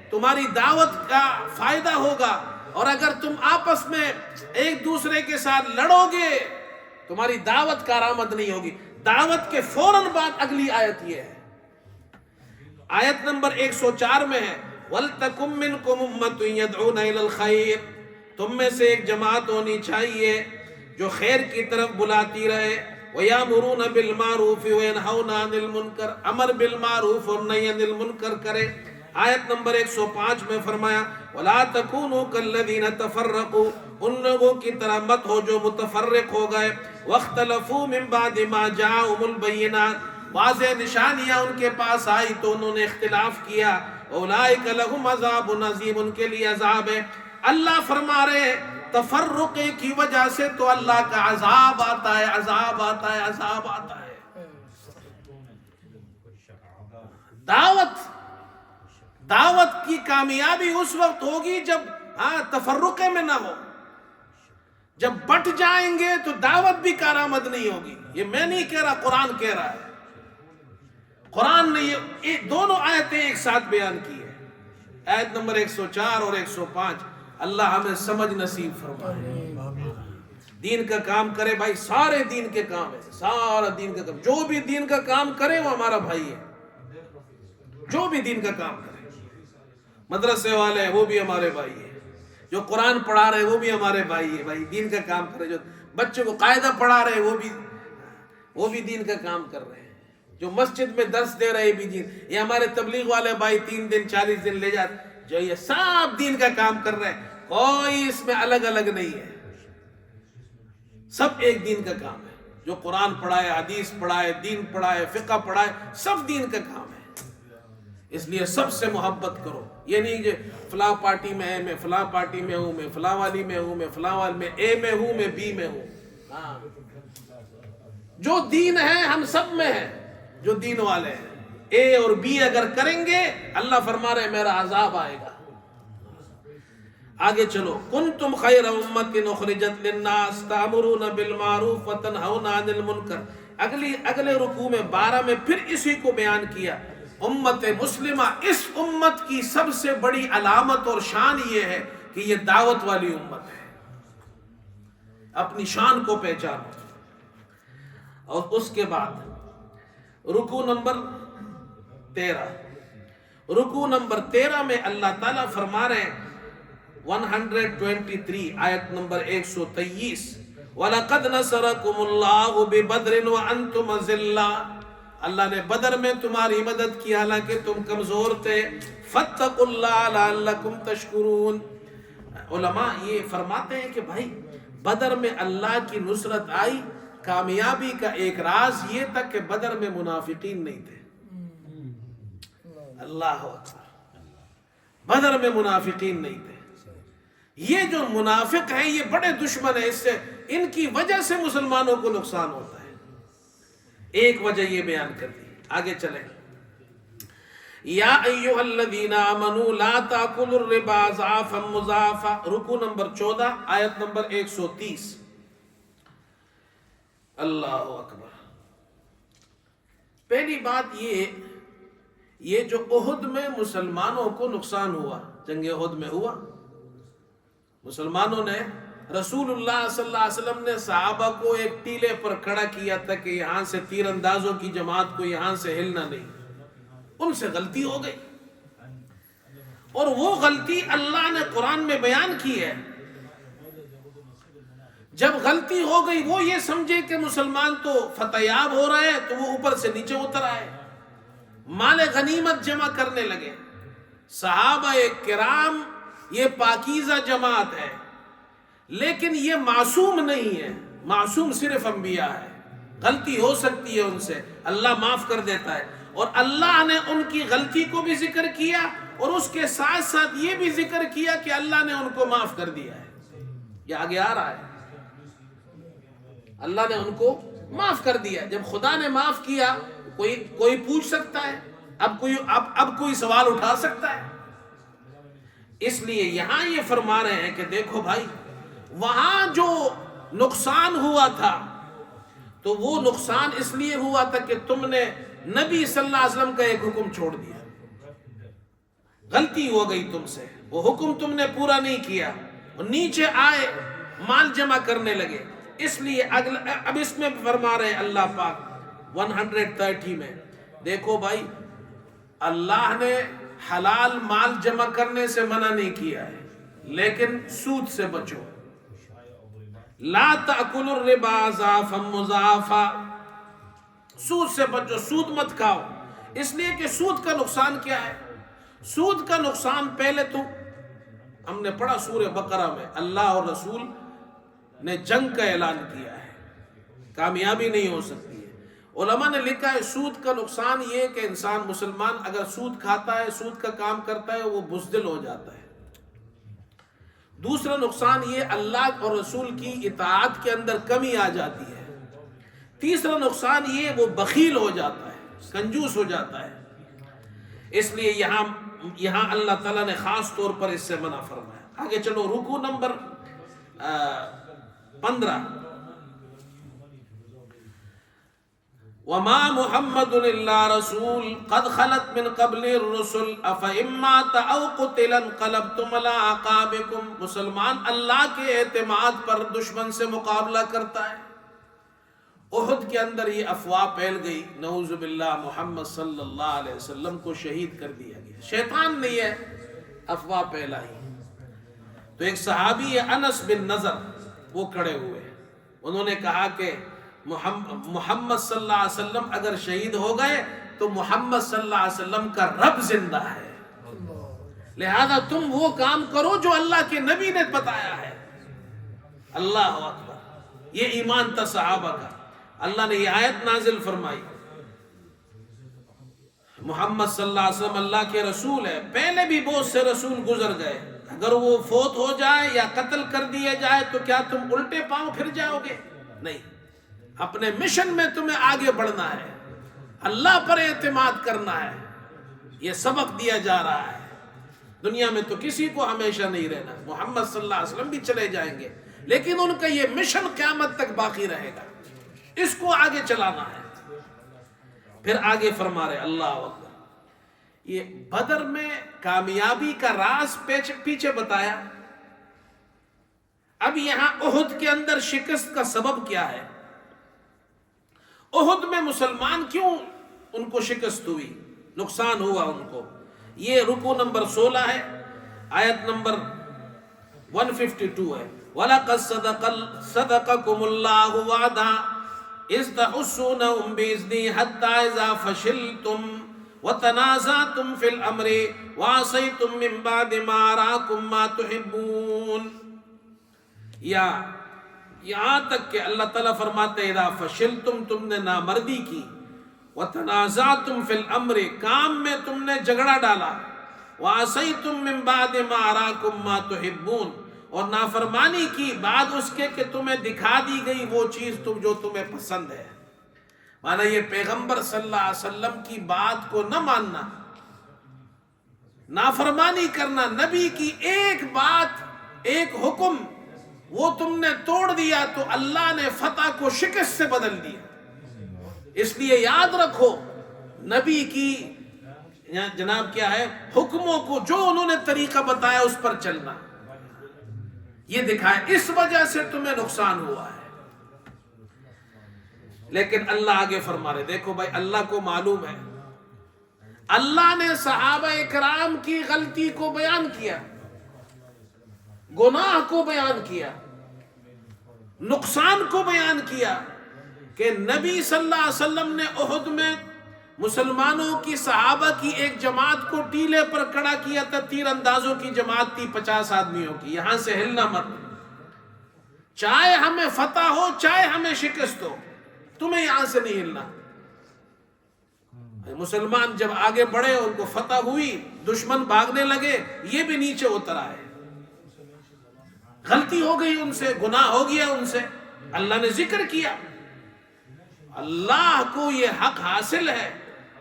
تمہاری دعوت کا فائدہ ہوگا، اور اگر تم آپس میں ایک دوسرے کے ساتھ لڑو گے تمہاری دعوت کارآمد نہیں ہوگی۔ دعوت کے فوراً بعد اگلی آیت یہ ہے، آیت نمبر 104 میں ہے وَلْتَكُمْ مِنْكُمْ أُمَّةٌ يَدْعُونَ إِلَى الْخَيْرِ، تم میں سے ایک جماعت ہونی چاہیے جو خیر کی طرف بلاتی رہے، وَيَأْمُرُونَ بِالْمَعْرُوفِ وَيَنْهَوْنَ عَنِ الْمُنْكَرِ، امر بالمعروف اور نہی عن المنکر کرے۔ آیت نمبر 105 میں فرمایا وَلَا تَكُونُوا كَالَّذِينَ تَفَرَّقُوا، ان لوگوں کی طرح مت ہو جو متفرق ہو گئے، وَاخْتَلَفُوا مِن بَعْدِ مَا جَاءَهُمُ الْبَيِّنَاتُ، واضح نشانیاں ان کے پاس آئی تو انہوں نے اختلاف کیا، اولئک لہم عذاب عظیم، ان کے لیے عذاب ہے۔ اللہ فرما رہے ہیں تفرق کی وجہ سے تو اللہ کا عذاب آتا ہے، عذاب آتا ہے، عذاب آتا ہے۔ دعوت کی کامیابی اس وقت ہوگی جب تفرقے میں نہ ہو۔ جب بٹ جائیں گے تو دعوت بھی کارآمد نہیں ہوگی۔ یہ میں نہیں کہہ رہا، قرآن کہہ رہا ہے۔ قرآن نے یہ دونوں آیتیں ایک ساتھ بیان کی ہے، آیت نمبر 104 اور 105۔ اللہ ہمیں سمجھ نصیب فرمائے۔ دین کا کام کرے بھائی، سارے دین کے کام ہے، سارا دین کا کام، جو بھی دین کا کام کرے وہ ہمارا بھائی ہے۔ جو بھی دین کا کام کرے، مدرسے والے ہیں وہ بھی ہمارے بھائی ہیں، جو قرآن پڑھا رہے وہ بھی ہمارے بھائی ہیں۔ بھائی دین کا کام کرے، جو بچوں کو قاعدہ پڑھا رہے وہ بھی دین کا کام کر رہے ہیں، جو مسجد میں درس دے رہے بھی دین، یہ ہمارے تبلیغ والے بھائی 3 دن 40 دن لے جاتے، جو یہ سب دین کا کام کر رہے ہیں، کوئی اس میں الگ الگ نہیں ہے، سب ایک دین کا کام ہے۔ جو قرآن پڑھائے، حدیث پڑھائے، دین پڑھائے، فقہ پڑھائے، سب دین کا کام ہے۔ اس لیے سب سے محبت کرو، یہ نہیں کہ فلاں پارٹی میں ہے، میں فلاں پارٹی میں ہوں، میں فلاں والی میں ہوں، میں فلاں والی میں اے میں ہوں، میں بی میں ہوں۔ جو دین ہے ہم سب میں ہے، جو دین والے ہیں اے اور بی اگر کریں گے اللہ فرما رہے میرا عذاب آئے گا۔ آگے چلو، کنتم خیر امت اخرجت للناس تأمرون بالمعروف وتنہون عن المنکر۔ اگلے رکوع میں 12 میں پھر اسی کو بیان کیا۔ امت مسلمہ، اس امت کی سب سے بڑی علامت اور شان یہ ہے کہ یہ دعوت والی امت ہے۔ اپنی شان کو پہچانو۔ اور اس کے بعد رکوع نمبر 13 میں اللہ تعالیٰ فرما رہے ہیں 123 آیت نمبر 123 وَلَقَدْ نَصَرَكُمُ اللَّهُ بِبَدْرٍ وَأَنْتُمْ أَذِلَّةٌ، اللہ نے بدر میں تمہاری مدد کی حالانکہ تم کمزور تھے۔ فَاتَّقُوا اللَّهَ لَعَلَّكُمْ تَشْكُرُونَ۔ علماء یہ فرماتے ہیں کہ بھائی بدر میں اللہ کی نصرت آئی، کامیابی کا ایک راز یہ تھا کہ بدر میں منافقین نہیں تھے۔ اللہ اکبر، بدر میں منافقین نہیں تھے۔ یہ جو منافق ہیں یہ بڑے دشمن ہیں، اس سے ان کی وجہ سے مسلمانوں کو نقصان ہوتا ہے۔ ایک وجہ یہ بیان کر دی، آگے چلیں۔ یا ایھا الذین آمنوا لا تاکلوا الربا اضعافا مضاعفا، رکوع نمبر 14 آیت نمبر 130۔ اللہ اکبر۔ پہلی بات یہ جو احد میں مسلمانوں کو نقصان ہوا، جنگ احد میں ہوا، مسلمانوں نے، رسول اللہ صلی اللہ علیہ وسلم نے صحابہ کو ایک ٹیلے پر کھڑا کیا تھا کہ یہاں سے تیر اندازوں کی جماعت کو یہاں سے ہلنا نہیں۔ ان سے غلطی ہو گئی، اور وہ غلطی اللہ نے قرآن میں بیان کی ہے۔ جب غلطی ہو گئی وہ یہ سمجھے کہ مسلمان تو فتح یاب ہو رہے ہیں تو وہ اوپر سے نیچے اتر آئے، مال غنیمت جمع کرنے لگے۔ صحابہ کرام یہ پاکیزہ جماعت ہے، لیکن یہ معصوم نہیں ہے، معصوم صرف انبیاء ہے، غلطی ہو سکتی ہے ان سے، اللہ معاف کر دیتا ہے۔ اور اللہ نے ان کی غلطی کو بھی ذکر کیا اور اس کے ساتھ ساتھ یہ بھی ذکر کیا کہ اللہ نے ان کو معاف کر دیا ہے۔ یہ آگے آ رہا ہے، اللہ نے ان کو معاف کر دیا۔ جب خدا نے معاف کیا کوئی پوچھ سکتا ہے؟ اب کوئی سوال اٹھا سکتا ہے؟ اس لیے یہاں یہ فرما رہے ہیں کہ دیکھو بھائی، وہاں جو نقصان ہوا تھا تو وہ نقصان اس لیے ہوا تھا کہ تم نے نبی صلی اللہ علیہ وسلم کا ایک حکم چھوڑ دیا، غلطی ہو گئی تم سے، وہ حکم تم نے پورا نہیں کیا، اور نیچے آئے مال جمع کرنے لگے. اس لیے اب اس میں فرما رہے اللہ پاک 130 میں، دیکھو بھائی اللہ نے حلال مال جمع کرنے سے منع نہیں کیا ہے، لیکن سود سے بچو. لا تأکلوا الربا ضعفا مضاعفا، سود سے بچو، سود مت کھاؤ. اس لیے کہ سود کا نقصان کیا ہے؟ سود کا نقصان پہلے تو ہم نے پڑھا سورہ بقرہ میں، اللہ اور رسول نے جنگ کا اعلان کیا ہے، کامیابی نہیں ہو سکتی ہے. علماء نے لکھا ہے سود کا نقصان یہ کہ انسان مسلمان اگر سود کھاتا ہے، سود کا کام کرتا ہے، وہ بزدل ہو جاتا ہے. دوسرا نقصان یہ اللہ اور رسول کی اطاعت کے اندر کمی آ جاتی ہے. تیسرا نقصان یہ وہ بخیل ہو جاتا ہے، کنجوس ہو جاتا ہے. اس لیے یہاں اللہ تعالیٰ نے خاص طور پر اس سے منع فرمایا. آگے چلو رکوع نمبر 15. وَمَا مُحَمَّدٌ إِلَّا رَسُولٌ قَدْ خَلَتْ مِنْ قَبْلِهِ الرُّسُلُ أَفَإِن مَّاتَ أَوْ قُتِلَ انقَلَبْتُمْ عَلَىٰ أَعْقَابِكُمْ. مسلمان اللہ کے اعتماد پر دشمن سے مقابلہ کرتا ہے. احد کے اندر یہ افواہ پھیل گئی، نعوذ باللہ محمد صلی اللہ علیہ وسلم کو شہید کر دیا گیا. شیطان نے یہ افواہ پھیلائی. تو ایک صحابی ہے انس بن نضر، وہ کھڑے ہوئے، انہوں نے کہا کہ محمد صلی اللہ علیہ وسلم اگر شہید ہو گئے تو محمد صلی اللہ علیہ وسلم کا رب زندہ ہے، لہذا تم وہ کام کرو جو اللہ کے نبی نے بتایا ہے. اللہ اکبر، یہ ایمان تھا صحابہ کا. اللہ نے یہ آیت نازل فرمائی، محمد صلی اللہ علیہ وسلم اللہ کے رسول ہے. پہلے بھی بہت سے رسول گزر گئے، اگر وہ فوت ہو جائے یا قتل کر دیا جائے تو کیا تم الٹے پاؤں پھر جاؤ گے؟ نہیں، اپنے مشن میں تمہیں آگے بڑھنا ہے، اللہ پر اعتماد کرنا ہے. یہ سبق دیا جا رہا ہے. دنیا میں تو کسی کو ہمیشہ نہیں رہنا، محمد صلی اللہ علیہ وسلم بھی چلے جائیں گے، لیکن ان کا یہ مشن قیامت تک باقی رہے گا، اس کو آگے چلانا ہے. پھر آگے فرما رہے اللہ اکبر، یہ بدر میں کامیابی کا راز پیچھے بتایا. اب یہاں احد کے اندر شکست کا سبب کیا ہے؟ احد میں مسلمان کیوں ان کو شکست ہوئی، نقصان ہوا ان کو؟ یہ رکوع نمبر 16 ہے، آیت نمبر 152 ہے. وَلَقَدْ صَدَقَكُمُ اللَّهُ وَعْدَهُ إِذْ تَحُسُّونَهُم بِإِذْنِهِ حَتَّىٰ إِذَا فَشِلْتُمْ وَتَنَازَعْتُمْ فِي الْأَمْرِ وَعَصَيْتُم مِّن بَعْدِ مَا أَرَاكُم مَّا تُحِبُّونَ. یا یہاں تک کہ اللہ تعالیٰ فرماتے ہیں اذا فشلتم، تم نے نامردی کی، وتنازعتم فی الامر، کام میں تم نے جھگڑا ڈالا، وعصیتم من بعد ما اراکم ما تحبون، اور نافرمانی کی بعد اس کے کہ تمہیں دکھا دی گئی وہ چیز جو تمہیں پسند ہے. مانا یہ پیغمبر صلی اللہ علیہ وسلم کی بات کو نہ ماننا، نافرمانی کرنا، نبی کی ایک بات ایک حکم وہ تم نے توڑ دیا تو اللہ نے فتح کو شکست سے بدل دیا. اس لیے یاد رکھو نبی کی جناب کیا ہے، حکموں کو جو انہوں نے طریقہ بتایا اس پر چلنا، یہ دکھائے. اس وجہ سے تمہیں نقصان ہوا ہے. لیکن اللہ آگے فرما رہے، دیکھو بھائی اللہ کو معلوم ہے، اللہ نے صحابہ اکرام کی غلطی کو بیان کیا، گناہ کو بیان کیا، نقصان کو بیان کیا کہ نبی صلی اللہ علیہ وسلم نے احد میں مسلمانوں کی صحابہ کی ایک جماعت کو ٹیلے پر کھڑا کیا تھا. تیر اندازوں کی جماعت تھی 50 آدمیوں کی، یہاں سے ہلنا مت، چاہے ہمیں فتح ہو چاہے ہمیں شکست ہو، تمہیں یہاں سے نہیں ہلنا. مسلمان جب آگے بڑھے، ان کو فتح ہوئی، دشمن بھاگنے لگے، یہ بھی نیچے اتر آئے. غلطی ہو گئی ان سے، گناہ ہو گیا ان سے، اللہ نے ذکر کیا. اللہ کو یہ حق حاصل ہے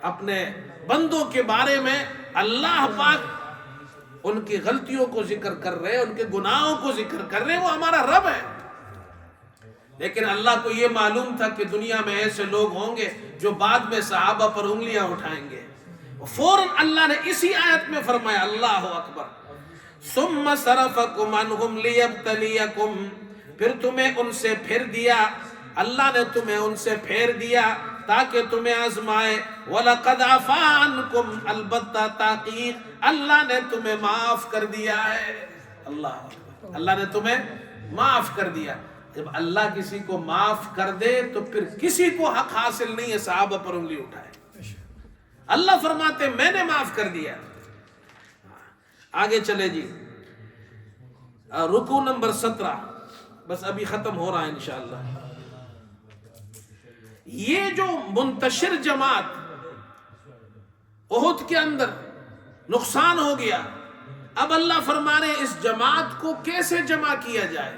اپنے بندوں کے بارے میں، اللہ پاک ان کی غلطیوں کو ذکر کر رہے، ان کے گناہوں کو ذکر کر رہے، وہ ہمارا رب ہے. لیکن اللہ کو یہ معلوم تھا کہ دنیا میں ایسے لوگ ہوں گے جو بعد میں صحابہ پر انگلیاں اٹھائیں گے. فوراً اللہ نے اسی آیت میں فرمایا اللہ اکبر ثم صرفکم عنہم لیبتلیکم، پھر تمہیں ان سے پھر دیا، اللہ نے تمہیں ان سے پھیر دیا تاکہ تمہیں آزمائے. وَلَقَدْ عَفَا عَنْكُمْ، البتہ تحقیق اللہ نے تمہیں معاف کر دیا ہے. اللہ اکبر، اللہ نے تمہیں معاف کر دیا. جب اللہ کسی کو معاف کر دے تو پھر کسی کو حق حاصل نہیں ہے صحابہ پر انگلی اٹھائے. اللہ فرماتے میں نے معاف کر دیا. آگے چلے جی، رکوع نمبر 17، بس ابھی ختم ہو رہا ہے انشاءاللہ. یہ جو منتشر جماعت احد کے اندر نقصان ہو گیا، اب اللہ فرما رہے اس جماعت کو کیسے جمع کیا جائے.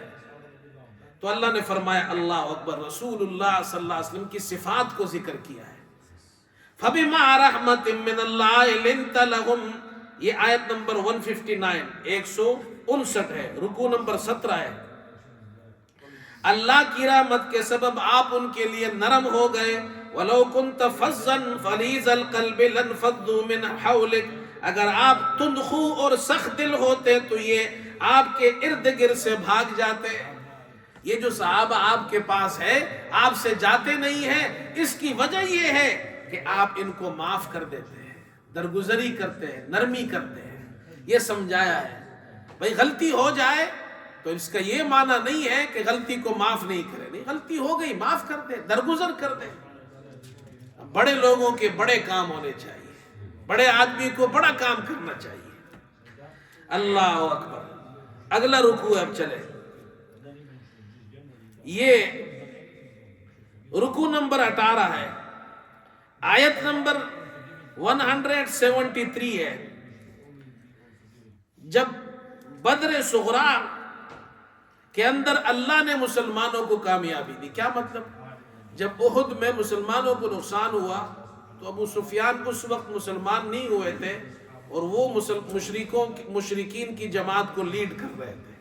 تو اللہ نے فرمایا اللہ اکبر، رسول اللہ صلی اللہ علیہ وسلم کی صفات کو ذکر کیا ہے. فَبِمَا رَحْمَةٍ مِّنَ اللَّهِ لِنْتَ لَهُمْ، یہ آیت نمبر 159 159 ہے، رکوع نمبر 17 ہے. اللہ کی رحمت کے سبب آپ ان کے لیے نرم ہو گئے. وَلَوْ كُنْتَ فَظًّا غَلِيظَ الْقَلْبِ لَانفَضُّوا مِنْ حَوْلِكَ، اگر آپ تندخو اور سخت دل ہوتے تو یہ آپ کے ارد گرد سے بھاگ جاتے. یہ جو صحابہ آپ کے پاس ہے آپ سے جاتے نہیں ہیں، اس کی وجہ یہ ہے کہ آپ ان کو معاف کر دیتے ہیں، درگزری کرتے ہیں، نرمی کرتے ہیں. یہ سمجھایا ہے. بھئی غلطی ہو جائے تو اس کا یہ معنی نہیں ہے کہ غلطی کو معاف نہیں کرے. نہیں، غلطی ہو گئی معاف کر دے، درگزر کر دے. بڑے لوگوں کے بڑے کام ہونے چاہیے، بڑے آدمی کو بڑا کام کرنا چاہیے. اللہ اکبر. اگلا رکوع اب چلے، یہ رکوع نمبر 18 ہے، آیت نمبر 173 ہے. جب بدر صغرا کے اندر اللہ نے مسلمانوں کو کامیابی دی، کیا مطلب؟ جب احد میں مسلمانوں کو نقصان ہوا تو ابو سفیان اس وقت مسلمان نہیں ہوئے تھے اور وہ مشرکین کی جماعت کو لیڈ کر رہے تھے.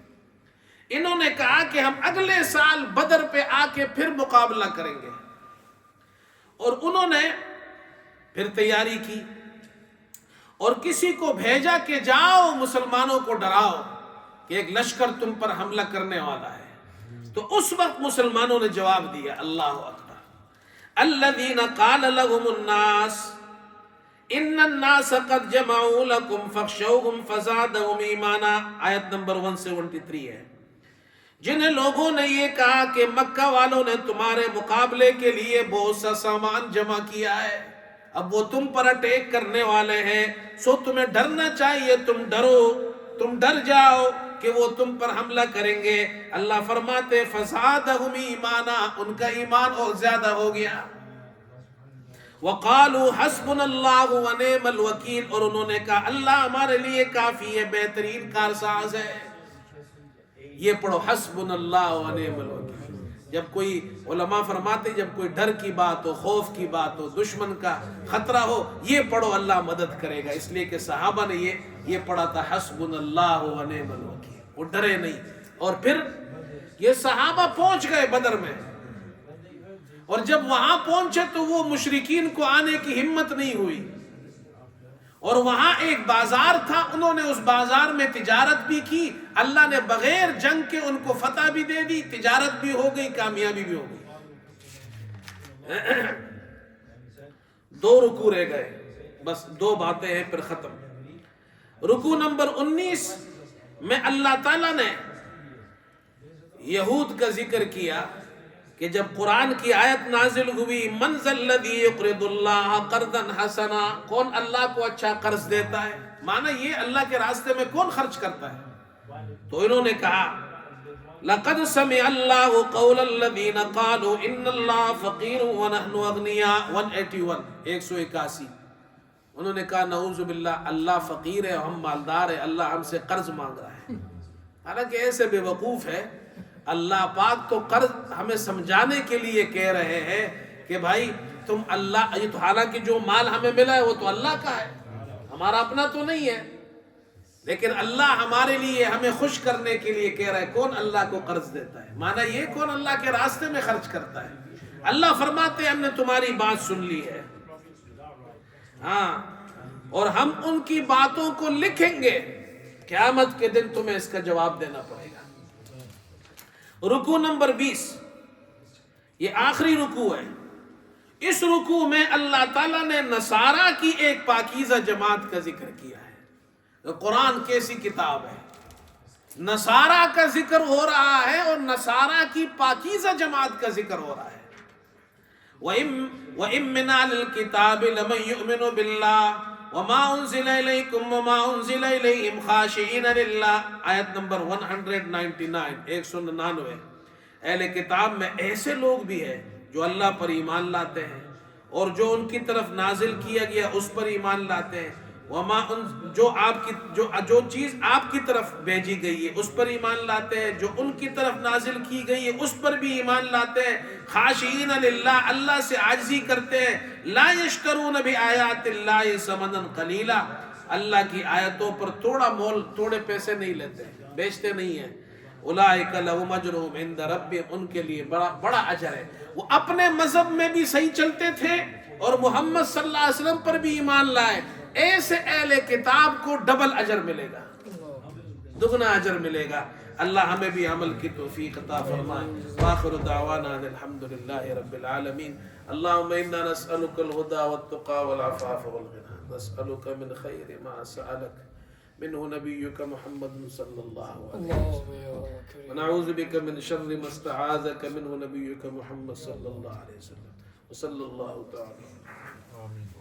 انہوں نے کہا کہ ہم اگلے سال بدر پہ آ کے پھر مقابلہ کریں گے، اور انہوں نے پھر تیاری کی اور کسی کو بھیجا کہ جاؤ مسلمانوں کو ڈراؤ کہ ایک لشکر تم پر حملہ کرنے والا ہے. تو اس وقت مسلمانوں نے جواب دیا اللہ اکبر، الذین قال لهم الناس ان الناس قد جمعوا لكم فاخشوهم فزادهم ایمانا، آیت نمبر 173 ہے. جنہیں لوگوں نے یہ کہا کہ مکہ والوں نے تمہارے مقابلے کے لیے بہت سا سامان جمع کیا ہے، اب وہ تم پر اٹیک کرنے والے ہیں، سو تمہیں ڈرنا چاہیے، تم ڈرو، تم ڈر جاؤ کہ وہ تم پر حملہ کریں گے. اللہ فرماتے فزادہم ایمانا، ان کا ایمان اور زیادہ ہو گیا. وقالوا حسبنا اللہ ونعم الوکیل، اور انہوں نے کہا اللہ ہمارے لیے کافی ہے، بہترین کارساز ہے. یہ پڑھو حسبنا اللہ ونعم الوکیل. جب کوئی علماء فرماتے جب کوئی ڈر کی بات ہو، خوف کی بات ہو، دشمن کا خطرہ ہو، یہ پڑھو اللہ مدد کرے گا. اس لیے کہ صحابہ نے یہ پڑھا تھا حسبنا اللہ ونعم الوکیل، وہ ڈرے نہیں. اور پھر یہ صحابہ پہنچ گئے بدر میں، اور جب وہاں پہنچے تو وہ مشرکین کو آنے کی ہمت نہیں ہوئی، اور وہاں ایک بازار تھا، انہوں نے اس بازار میں تجارت بھی کی. اللہ نے بغیر جنگ کے ان کو فتح بھی دے دی، تجارت بھی ہو گئی، کامیابی بھی ہو گئی. 2 رکوع رہ گئے، بس 2 باتیں ہیں پھر ختم. رکوع نمبر 19 میں اللہ تعالیٰ نے یہود کا ذکر کیا کہ جب قرآن کی آیت نازل ہوئی من ذا الذی یقرض اللہ قرضا حسنا، کون اللہ کو اچھا قرض دیتا ہے، معنی یہ اللہ کے راستے میں کون خرچ کرتا ہے. تو انہوں نے کہا لقد سمع اللہ قول الذین قالوا ان اللہ فقیر ونحن اغنیاء، 181. انہوں نے کہا نعوذ باللہ، اللہ فقیر ہے ہم مالدار ہیں، اللہ ہم سے قرض مانگ رہا ہے. حالانکہ ایسے بے وقوف ہے، اللہ پاک تو قرض ہمیں سمجھانے کے لیے کہہ رہے ہیں کہ بھائی تم اللہ، یہ تو حالانکہ جو مال ہمیں ملا ہے وہ تو اللہ کا ہے، ہمارا اپنا تو نہیں ہے. لیکن اللہ ہمارے لیے ہمیں خوش کرنے کے لیے کہہ رہا ہے کون اللہ کو قرض دیتا ہے، مانا یہ کون اللہ کے راستے میں خرچ کرتا ہے۔ اللہ فرماتے ہیں ہم نے تمہاری بات سن لی ہے، ہاں، اور ہم ان کی باتوں کو لکھیں گے، قیامت کے دن تمہیں اس کا جواب دینا پڑے گا۔ رکوع نمبر 20، یہ آخری رکوع ہے۔ اس رکوع میں اللہ تعالیٰ نے نصارہ کی ایک پاکیزہ جماعت کا ذکر کیا ہے۔ قرآن کیسی کتاب ہے، نصارہ کا ذکر ہو رہا ہے اور نصارہ کی پاکیزہ جماعت کا ذکر ہو رہا ہے۔ وَإِن مِّنْ أَهْلِ الْكِتَابِ لَمَن يُؤْمِنُ بِاللَّهِ وَمَا أُنزِلَ إِلَيْكُمْ وَمَا أُنزِلَ إِلَيْهِمْ خَاشِعِينَ لِلَّهِ، آیت نمبر 199، 199۔ اہل کتاب میں ایسے لوگ بھی ہیں جو اللہ پر ایمان لاتے ہیں اور جو ان کی طرف نازل کیا گیا اس پر ایمان لاتے ہیں، جو چیز آپ کی طرف بھیجی گئی ہے اس پر ایمان لاتے ہیں، جو ان کی طرف نازل کی گئی ہے اس پر بھی ایمان لاتے ہیں، خاشعین للہ، اللہ سے عاجزی کرتے ہیں، لا یشترون بآیات اللہ ثمنا قلیلا، اللہ کی آیتوں پر تھوڑے پیسے نہیں لیتے، بیچتے نہیں ہیں۔ اولئک لہم اجرہم عند ربہم، ان کے لیے بڑا اجر ہے۔ وہ اپنے مذہب میں بھی صحیح چلتے تھے اور محمد صلی اللہ علیہ وسلم پر بھی ایمان لائے، ایسے اہل کتاب کو ڈبل اجر ملے گا، دگنا اجر ملے گا۔ اللہ ہمیں بھی عمل کی توفیق عطا فرمائے۔ وآخر دعوانا ان الحمدللہ رب العالمین۔ اللہم انا نسألک الہدى والتقى والعفاف والغنى، نسألک من خیر ما سألک منہ نبیک محمد صلی اللہ علیہ وسلم، ونعوذ بک من شر ما استعاذک منہ نبیک محمد صلی اللہ علیہ وسلم، وصلی اللہ تعالی۔ آمین۔